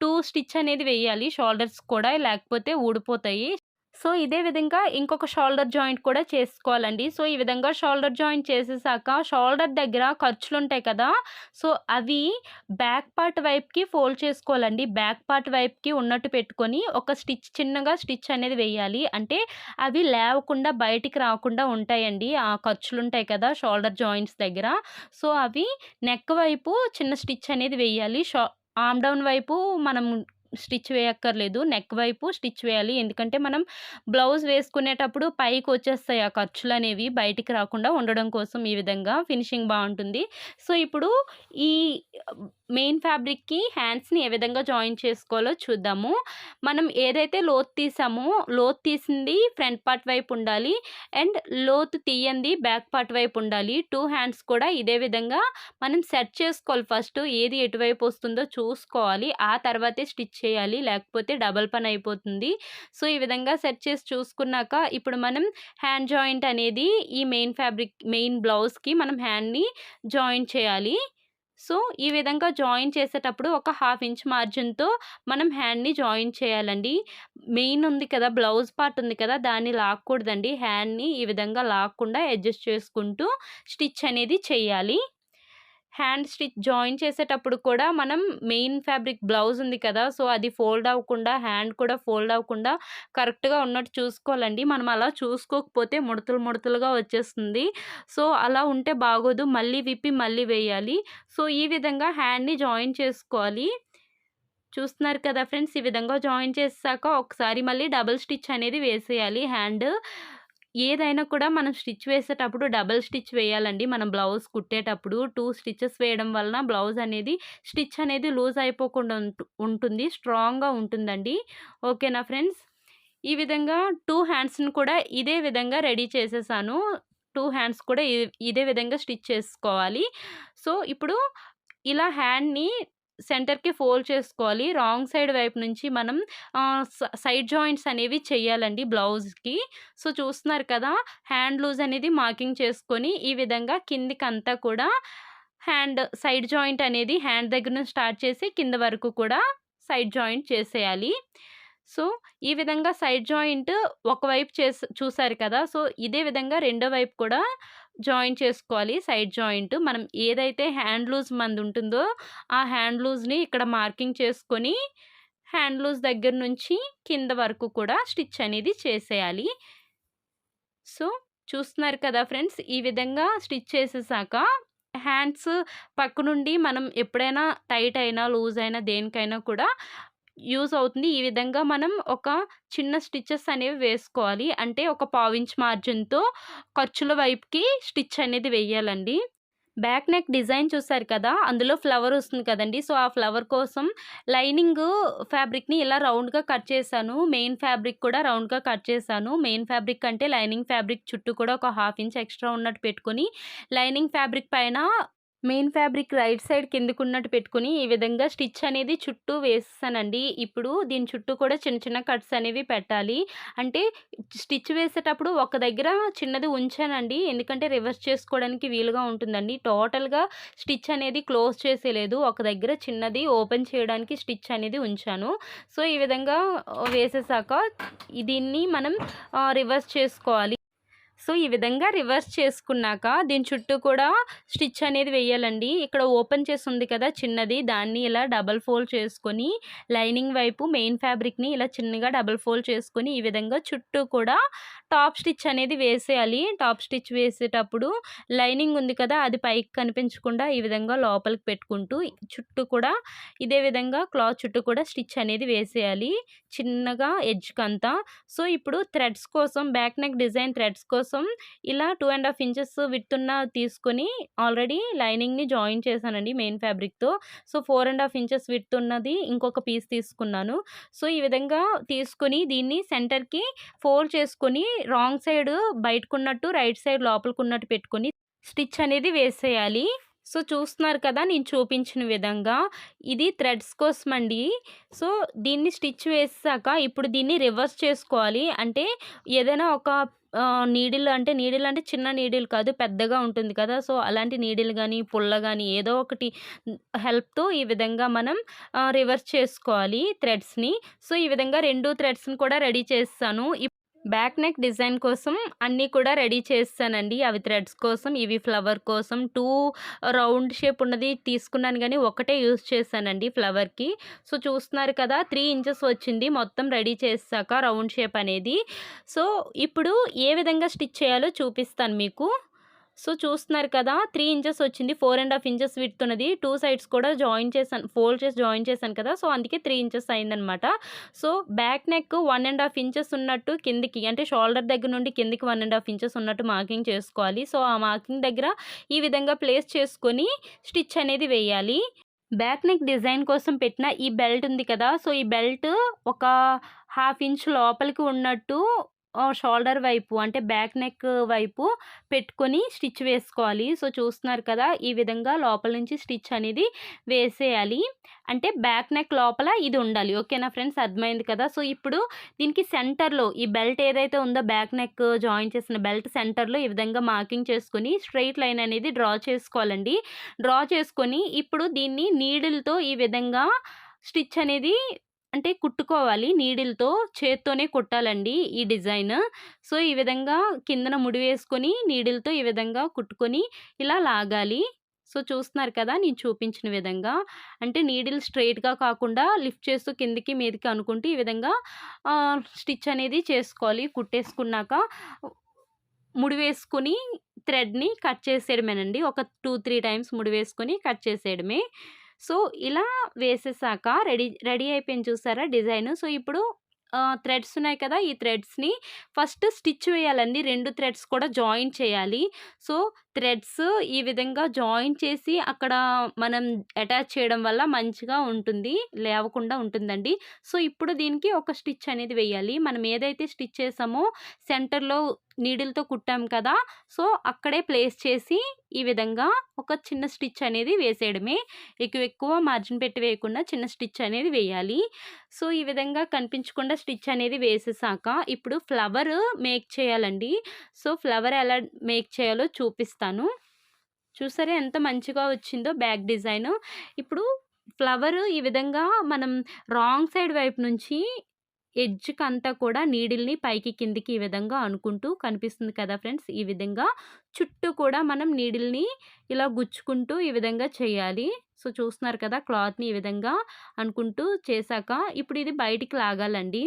2 స్టిచ్ అనేది వేయాలి షోల్డర్స్ కూడా, లేకపోతే ఊడిపోతాయి. సో, ఇదే విధంగా ఇంకొక షోల్డర్ జాయింట్ కూడా చేసుకోవాలండి. సో, ఈ విధంగా షోల్డర్ జాయింట్ చేసేసాక షోల్డర్ దగ్గర ఖర్చులుంటాయి కదా! సో, అవి బ్యాక్ పార్ట్ వైపుకి ఫోల్డ్ చేసుకోవాలండి. బ్యాక్ పార్ట్ వైపుకి ఉన్నట్టు పెట్టుకొని ఒక స్టిచ్, చిన్నగా స్టిచ్ అనేది వేయాలి. అంటే అవి లేవకుండా బయటికి రాకుండా ఉంటాయండి. ఆ ఖర్చులుంటాయి కదా షోల్డర్ జాయింట్స్ దగ్గర. సో, అవి నెక్ వైపు చిన్న స్టిచ్ అనేది వేయాలి. ఆర్మ్ డౌన్ వైపు మనం స్టిచ్ వేయక్కర్లేదు. నెక్ వైపు స్టిచ్ వేయాలి. ఎందుకంటే మనం బ్లౌజ్ వేసుకునేటప్పుడు పైకొచ్చేస్తాయి ఆ ఖర్చులనేవి, బయటికి రాకుండా ఉండడం కోసం ఈ విధంగా ఫినిషింగ్ బావుంటుంది. సో, ఇప్పుడు ఈ మెయిన్ ఫ్యాబ్రిక్‌కి హ్యాండ్స్‌ని ఏ విధంగా జాయిన్ చేసుకోవాలో చూద్దాము. మనం ఏదైతే లోతు తీసామో, లోతు తీసింది ఫ్రంట్ పార్ట్ వైపు ఉండాలి అండ్ లోతు తీయంది బ్యాక్ పార్ట్ వైపు ఉండాలి. 2 హ్యాండ్స్ కూడా ఇదే విధంగా మనం సెట్ చేసుకోవాలి. ఫస్ట్ ఏది ఎటువైపు వస్తుందో చూసుకోవాలి. ఆ తర్వాతే స్టిచ్ చేయాలి. లేకపోతే డబుల్ పని అయిపోతుంది. సో, ఈ విధంగా సెట్ చేసి చూసుకున్నాక ఇప్పుడు మనం హ్యాండ్ జాయింట్ అనేది ఈ మెయిన్ బ్లౌజ్‌కి మనం హ్యాండ్‌ని జాయిన్ చేయాలి. సో, ఈ విధంగా జాయిన్ చేసేటప్పుడు ఒక హాఫ్ ఇంచ్ మార్జిన్‌తో మనం హ్యాండ్‌ని జాయిన్ చేయాలండి. మెయిన్ ఉంది కదా, బ్లౌజ్ పార్ట్ ఉంది కదా, దాన్ని లాక్కూడదండి. హ్యాండ్‌ని ఈ విధంగా లాక్కుండా అడ్జస్ట్ చేసుకుంటూ స్టిచ్ అనేది చేయాలి. హ్యాండ్ స్టిచ్ జాయిన్ చేసేటప్పుడు కూడా మనం మెయిన్ ఫ్యాబ్రిక్ బ్లౌజ్ ఉంది కదా! సో, అది ఫోల్డ్ అవ్వకుండా, హ్యాండ్ కూడా ఫోల్డ్ అవ్వకుండా కరెక్ట్‌గా ఉన్నట్టు చూసుకోవాలండి. మనం అలా చూసుకోకపోతే ముడతలు ముడతలుగా వచ్చేస్తుంది. సో, అలా ఉంటే బాగోదు. మళ్ళీ విప్పి మళ్ళీ వేయాలి. సో, ఈ విధంగా హ్యాండ్‌ని జాయిన్ చేసుకోవాలి. చూస్తున్నారు కదా ఫ్రెండ్స్! ఈ విధంగా జాయిన్ చేసేసాక ఒకసారి మళ్ళీ డబుల్ స్టిచ్ అనేది వేసేయాలి హ్యాండ్. ఏదైనా కూడా మనం స్టిచ్ వేసేటప్పుడు డబుల్ స్టిచ్ వేయాలండి. మనం బ్లౌజ్ కుట్టేటప్పుడు 2 స్టిచెస్ వేయడం వలన బ్లౌజ్ అనేది స్టిచ్ అనేది లూజ్ అయిపోకుండా ఉంటుంది. స్ట్రాంగ్‌గా ఉంటుందండి. ఓకేనా ఫ్రెండ్స్? ఈ విధంగా 2 హ్యాండ్స్‌ని కూడా ఇదే విధంగా రెడీ చేసేసాను. 2 హ్యాండ్స్ కూడా ఇదే విధంగా స్టిచ్ చేసుకోవాలి. సో, ఇప్పుడు ఇలా హ్యాండ్‌ని సెంటర్‌కి ఫోల్డ్ చేసుకోవాలి. రాంగ్ సైడ్ వైపు నుంచి మనం సైడ్ జాయింట్స్ అనేవి చేయాలండి బ్లౌజ్‌కి. సో, చూస్తున్నారు కదా! హ్యాండ్ లూజ్ అనేది మార్కింగ్ చేసుకొని ఈ విధంగా కిందికంతా కూడా సైడ్ జాయింట్ అనేది హ్యాండ్ దగ్గర నుంచి స్టార్ట్ చేసి కింద వరకు కూడా సైడ్ జాయింట్ చేసేయాలి. సో, ఈ విధంగా సైడ్ జాయింట్ ఒకవైపు చూసారు కదా! సో, ఇదే విధంగా రెండో వైపు కూడా జాయిన్ చేసుకోవాలి సైడ్ జాయింట్. మనం ఏదైతే హ్యాండ్ లూజ్ మనదుంటుందో, ఆ హ్యాండ్ లూజ్‌ని ఇక్కడ మార్కింగ్ చేసుకొని, హ్యాండ్ లూజ్ దగ్గర నుంచి కింద వరకు కూడా స్టిచ్ అనేది చేసేయాలి. సో, చూస్తున్నారు కదా ఫ్రెండ్స్! ఈ విధంగా స్టిచ్ చేసేసాక హ్యాండ్స్ పక్క నుండి మనం ఎప్పుడైనా టైట్ అయినా, లూజ్ అయినా దేనికైనా కూడా యూజ్ అవుతుంది. ఈ విధంగా మనం ఒక చిన్న స్టిచెస్ అనేవి వేసుకోవాలి. అంటే ఒక పావించ్ మార్జిన్‌తో ఖర్చుల వైపుకి స్టిచ్ అనేది వేయాలండి. బ్యాక్ నెక్ డిజైన్ చూసారు కదా! అందులో ఫ్లవర్ వస్తుంది కదండీ! సో, ఆ ఫ్లవర్ కోసం లైనింగు ఫ్యాబ్రిక్‌ని ఇలా రౌండ్‌గా కట్ చేశాను. మెయిన్ ఫ్యాబ్రిక్ కూడా రౌండ్‌గా కట్ చేశాను. మెయిన్ ఫ్యాబ్రిక్ కంటే లైనింగ్ ఫ్యాబ్రిక్ చుట్టూ కూడా ఒక హాఫ్ ఇంచ్ ఎక్స్ట్రా ఉన్నట్టు పెట్టుకొని, లైనింగ్ ఫ్యాబ్రిక్ పైన మెయిన్ ఫ్యాబ్రిక్ రైట్ సైడ్ కిందకున్నట్టు పెట్టుకొని ఈ విధంగా స్టిచ్ అనేది చుట్టూ వేసేసానండి. ఇప్పుడు దీని చుట్టూ కూడా చిన్న చిన్న కట్స్ అనేవి పెట్టాలి. అంటే స్టిచ్ వేసేటప్పుడు ఒక దగ్గర చిన్నది ఉంచానండి. ఎందుకంటే రివర్స్ చేసుకోవడానికి వీలుగా ఉంటుందండి. టోటల్‌గా స్టిచ్ అనేది క్లోజ్ చేసేయలేదు. ఒక దగ్గర చిన్నది ఓపెన్ చేయడానికి స్టిచ్ అనేది ఉంచాను. సో, ఈ విధంగా వేసేసాక దీన్ని మనం రివర్స్ చేసుకోవాలి. సో, ఈ విధంగా రివర్స్ చేసుకున్నాక దీని చుట్టూ కూడా స్టిచ్ అనేది వేయాలండి. ఇక్కడ ఓపెన్ చేసి ఉంది కదా చిన్నది, దాన్ని ఇలా డబుల్ ఫోల్డ్ చేసుకొని లైనింగ్ వైపు మెయిన్ ఫ్యాబ్రిక్‌ని ఇలా చిన్నగా డబుల్ ఫోల్డ్ చేసుకొని ఈ విధంగా చుట్టూ కూడా టాప్ స్టిచ్ అనేది వేసేయాలి. టాప్ స్టిచ్ వేసేటప్పుడు లైనింగ్ ఉంది కదా, అది పైకి కనిపించకుండా ఈ విధంగా లోపలికి పెట్టుకుంటూ చుట్టూ కూడా ఇదే విధంగా క్లాత్ చుట్టూ కూడా స్టిచ్ అనేది వేసేయాలి చిన్నగా ఎడ్జ్‌కంతా. సో, ఇప్పుడు థ్రెడ్స్ కోసం, బ్యాక్ నెక్ డిజైన్ థ్రెడ్స్ కోసం కోసం ఇలా 2½ ఇంచెస్ విడ్త్ ఉన్న తీసుకొని ఆల్రెడీ లైనింగ్‌ని జాయిన్ చేశానండి మెయిన్ ఫ్యాబ్రిక్‌తో. సో, 4½ ఇంచెస్ విడ్త్ ఉన్నది ఇంకొక పీస్ తీసుకున్నాను. సో, ఈ విధంగా తీసుకొని దీన్ని సెంటర్‌కి ఫోల్డ్ చేసుకొని రాంగ్ సైడ్ బయటకున్నట్టు, రైట్ సైడ్ లోపలికున్నట్టు పెట్టుకొని స్టిచ్ అనేది వేసేయాలి. సో, చూస్తున్నారు కదా నేను చూపించిన విధంగా. ఇది థ్రెడ్స్ కోసమండి. సో, దీన్ని స్టిచ్ వేసాక ఇప్పుడు దీన్ని రివర్స్ చేసుకోవాలి. అంటే ఏదైనా ఒక నీడిల్ అంటే చిన్న నీడిల్ కాదు, పెద్దగా ఉంటుంది కదా! సో, అలాంటి నీడిల్ గానీ, పుల్ల గానీ ఏదో ఒకటి హెల్ప్‌తో ఈ విధంగా మనం రివర్స్ చేసుకోవాలి థ్రెడ్స్‌ని. సో, ఈ విధంగా 2 థ్రెడ్స్‌ని కూడా రెడీ చేసేసాను. బ్యాక్ నెక్ డిజైన్ కోసం అన్నీ కూడా రెడీ చేసేసానండి. అవి థ్రెడ్స్ కోసం, ఇవి ఫ్లవర్ కోసం. 2 రౌండ్ షేప్ ఉన్నది తీసుకున్నాను గానీ, ఒకటే యూజ్ చేశానండి ఫ్లవర్‌కి. సో, చూస్తున్నారు కదా 3 ఇంచెస్ వచ్చింది మొత్తం రెడీ చేసాక రౌండ్ షేప్ అనేది. సో, ఇప్పుడు ఏ విధంగా స్టిచ్ చేయాలో చూపిస్తాను మీకు. సో, చూస్తున్నారు కదా 3 ఇంచెస్ వచ్చింది. 4½ ఇంచెస్ విడ్త్ ఉన్నది. 2 సైడ్స్ కూడా జాయిన్ చేశాను. ఫోల్డ్ చేసి జాయిన్ చేశాను కదా! సో, అందుకే 3 ఇంచెస్ అయిందనమాట. సో, బ్యాక్ నెక్ 1½ ఇంచెస్ ఉన్నట్టు కిందికి అంటే షోల్డర్ దగ్గర నుండి కిందికి 1½ ఇంచెస్ ఉన్నట్టు మార్కింగ్ చేసుకోవాలి. సో, ఆ మార్కింగ్ దగ్గర ఈ విధంగా ప్లేస్ చేసుకొని స్టిచ్ అనేది వేయాలి. బ్యాక్ నెక్ డిజైన్ కోసం పెట్టిన ఈ బెల్ట్ ఉంది కదా! సో, ఈ బెల్ట్ ఒక 1/2 ఇంచ్ లోపలికి ఉన్నట్టు షోల్డర్ వైపు అంటే బ్యాక్ నెక్ వైపు పెట్టుకొని స్టిచ్ వేసుకోవాలి. సో, చూస్తున్నారు కదా ఈ విధంగా లోపల నుంచి స్టిచ్ అనేది వేసేయాలి. అంటే బ్యాక్ నెక్ లోపల ఇది ఉండాలి. ఓకేనా ఫ్రెండ్స్, అర్థమైంది కదా! సో, ఇప్పుడు దీనికి సెంటర్‌లో ఈ బెల్ట్ ఏదైతే ఉందో బ్యాక్ నెక్ జాయిన్ చేసిన బెల్ట్ సెంటర్‌లో ఈ విధంగా మార్కింగ్ చేసుకొని స్ట్రెయిట్ లైన్ అనేది డ్రా చేసుకోవాలండి. డ్రా చేసుకొని ఇప్పుడు దీన్ని నీడిల్‌తో ఈ విధంగా స్టిచ్ అనేది అంటే కుట్టుకోవాలి. నీడిల్‌తో చేత్తోనే కుట్టాలండి ఈ డిజైన్. సో, ఈ విధంగా కిందన ముడి వేసుకొని నీడిల్‌తో ఈ విధంగా కుట్టుకొని ఇలా లాగాలి. సో, చూస్తున్నారు కదా నేను చూపించిన విధంగా. అంటే నీడిల్ స్ట్రెయిట్‌గా కాకుండా లిఫ్ట్ చేస్తూ కిందకి మీదకి అనుకుంటూ ఈ విధంగా స్టిచ్ అనేది చేసుకోవాలి. కుట్టేసుకున్నాక ముడి వేసుకొని థ్రెడ్‌ని కట్ చేసేయడమేనండి. ఒక 2, 3 టైమ్స్ ముడి వేసుకొని కట్ చేసేయడమే. సో, ఇలా వేసేసాక రెడీ అయిపోయింది చూసారా డిజైను. సో, ఇప్పుడు థ్రెడ్స్ ఉన్నాయి కదా! ఈ థ్రెడ్స్‌ని ఫస్ట్ స్టిచ్ వేయాలండి. 2 థ్రెడ్స్ కూడా జాయిన్ చేయాలి. సో, థ్రెడ్స్ ఈ విధంగా జాయిన్ చేసి అక్కడ మనం అటాచ్ చేయడం వల్ల మంచిగా ఉంటుంది. లేవకుండా ఉంటుందండి. సో, ఇప్పుడు దీనికి ఒక స్టిచ్ అనేది వేయాలి. మనం ఏదైతే స్టిచ్ చేసామో సెంటర్‌లో నీడిల్‌తో కుట్టాం కదా! సో, అక్కడే ప్లేస్ చేసి ఈ విధంగా ఒక చిన్న స్టిచ్ అనేది వేసేయడమే. ఎక్కువ మార్జిన్ పెట్టి వేయకుండా చిన్న స్టిచ్ అనేది వేయాలి. సో, ఈ విధంగా కనిపించకుండా స్టిచ్ అనేది వేసేసాక ఇప్పుడు ఫ్లవర్ మేక్ చేయాలండి. సో, ఫ్లవర్ ఎలా మేక్ చేయాలో చూపిస్తాను. చూసారా ఎంత మంచిగా వచ్చిందో బ్యాక్ డిజైను. ఇప్పుడు ఫ్లవర్ ఈ విధంగా మనం రాంగ్ సైడ్ వైపు నుంచి ఎడ్జ్‌కంతా కూడా నీడిల్‌ని పైకి కిందికి ఈ విధంగా అనుకుంటూ కనిపిస్తుంది కదా ఫ్రెండ్స్! ఈ విధంగా చుట్టూ కూడా మనం నీడిల్‌ని ఇలా గుచ్చుకుంటూ ఈ విధంగా చేయాలి. సో, చూస్తున్నారు కదా క్లాత్‌ని ఈ విధంగా అనుకుంటూ చేశాక ఇప్పుడు ఇది బయటికి లాగాలండి.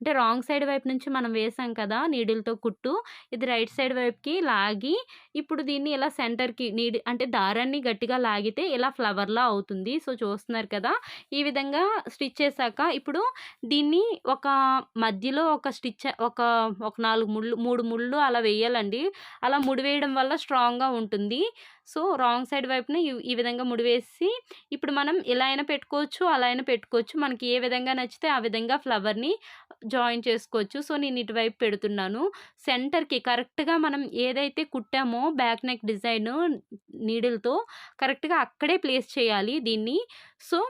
అంటే రాంగ్ సైడ్ వైపు నుంచి మనం వేసాం కదా నీడిల్‌తో కుట్టు, ఇది రైట్ సైడ్ వైపుకి లాగి ఇప్పుడు దీన్ని ఇలా సెంటర్‌కి అంటే దారాన్ని గట్టిగా లాగితే ఇలా ఫ్లవర్‌లా అవుతుంది. సో, చూస్తున్నారు కదా! ఈ విధంగా స్టిచ్ చేశాక ఇప్పుడు దీన్ని ఒక మధ్యలో ఒక స్టిచ్ ఒక 3 ముళ్ళు అలా వేయాలండి. అలా ముడి వేయడం వల్ల స్ట్రాంగ్‌గా ఉంటుంది. సో, రాంగ్ సైడ్ వైపున ఈ విధంగా ముడి వేసి ఇప్పుడు మనం ఇలా అయినా పెట్టుకోవచ్చు, అలా అయినా పెట్టుకోవచ్చు. మనకి ఏ విధంగా నచ్చితే ఆ విధంగా ఫ్లవర్‌ని జాయిన్ చేసుకోవచ్చు. సో, నేను ఇటువైపు పెడుతున్నాను. సెంటర్‌కి కరెక్ట్‌గా మనం ఏదైతే కుట్టామో బ్యాక్ నెక్ డిజైను నీడిల్‌తో కరెక్ట్‌గా అక్కడే ప్లేస్ చేయాలి దీన్ని. సో,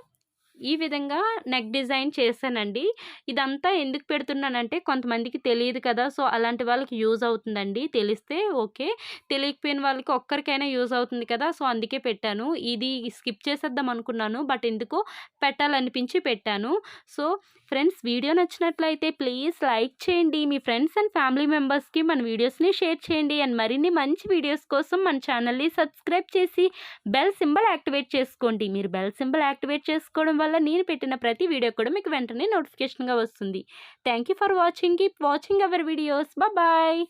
ఈ విధంగా నెక్ డిజైన్ చేశానండి. ఇదంతా ఎందుకు పెడుతున్నానంటే కొంతమందికి తెలియదు కదా! సో, అలాంటి వాళ్ళకి యూజ్ అవుతుందండి. తెలిస్తే ఓకే. తెలియకపోయిన వాళ్ళకి ఒక్కరికైనా యూజ్ అవుతుంది కదా! సో, అందుకే పెట్టాను. ఇది స్కిప్ చేసేద్దాం అనుకున్నాను. బట్ ఎందుకో పెట్టాలనిపించి పెట్టాను. సో, ఫ్రెండ్స్ వీడియో నచ్చినట్లయితే ప్లీజ్ లైక్ చేయండి. మీ ఫ్రెండ్స్ అండ్ ఫ్యామిలీ మెంబర్స్‌కి మన వీడియోస్‌ని షేర్ చేయండి. అండ్ మరిన్ని మంచి వీడియోస్ కోసం మన ఛానల్‌ని సబ్స్క్రైబ్ చేసి బెల్ సింబల్ యాక్టివేట్ చేసుకోండి. మీరు బెల్ సింబల్ యాక్టివేట్ చేసుకోవడం వల్ల నేను పెట్టిన ప్రతి వీడియో కూడా మీకు వెంటనే నోటిఫికేషన్‌గా వస్తుంది. Thank you for watching. Keep watching our videos. Bye.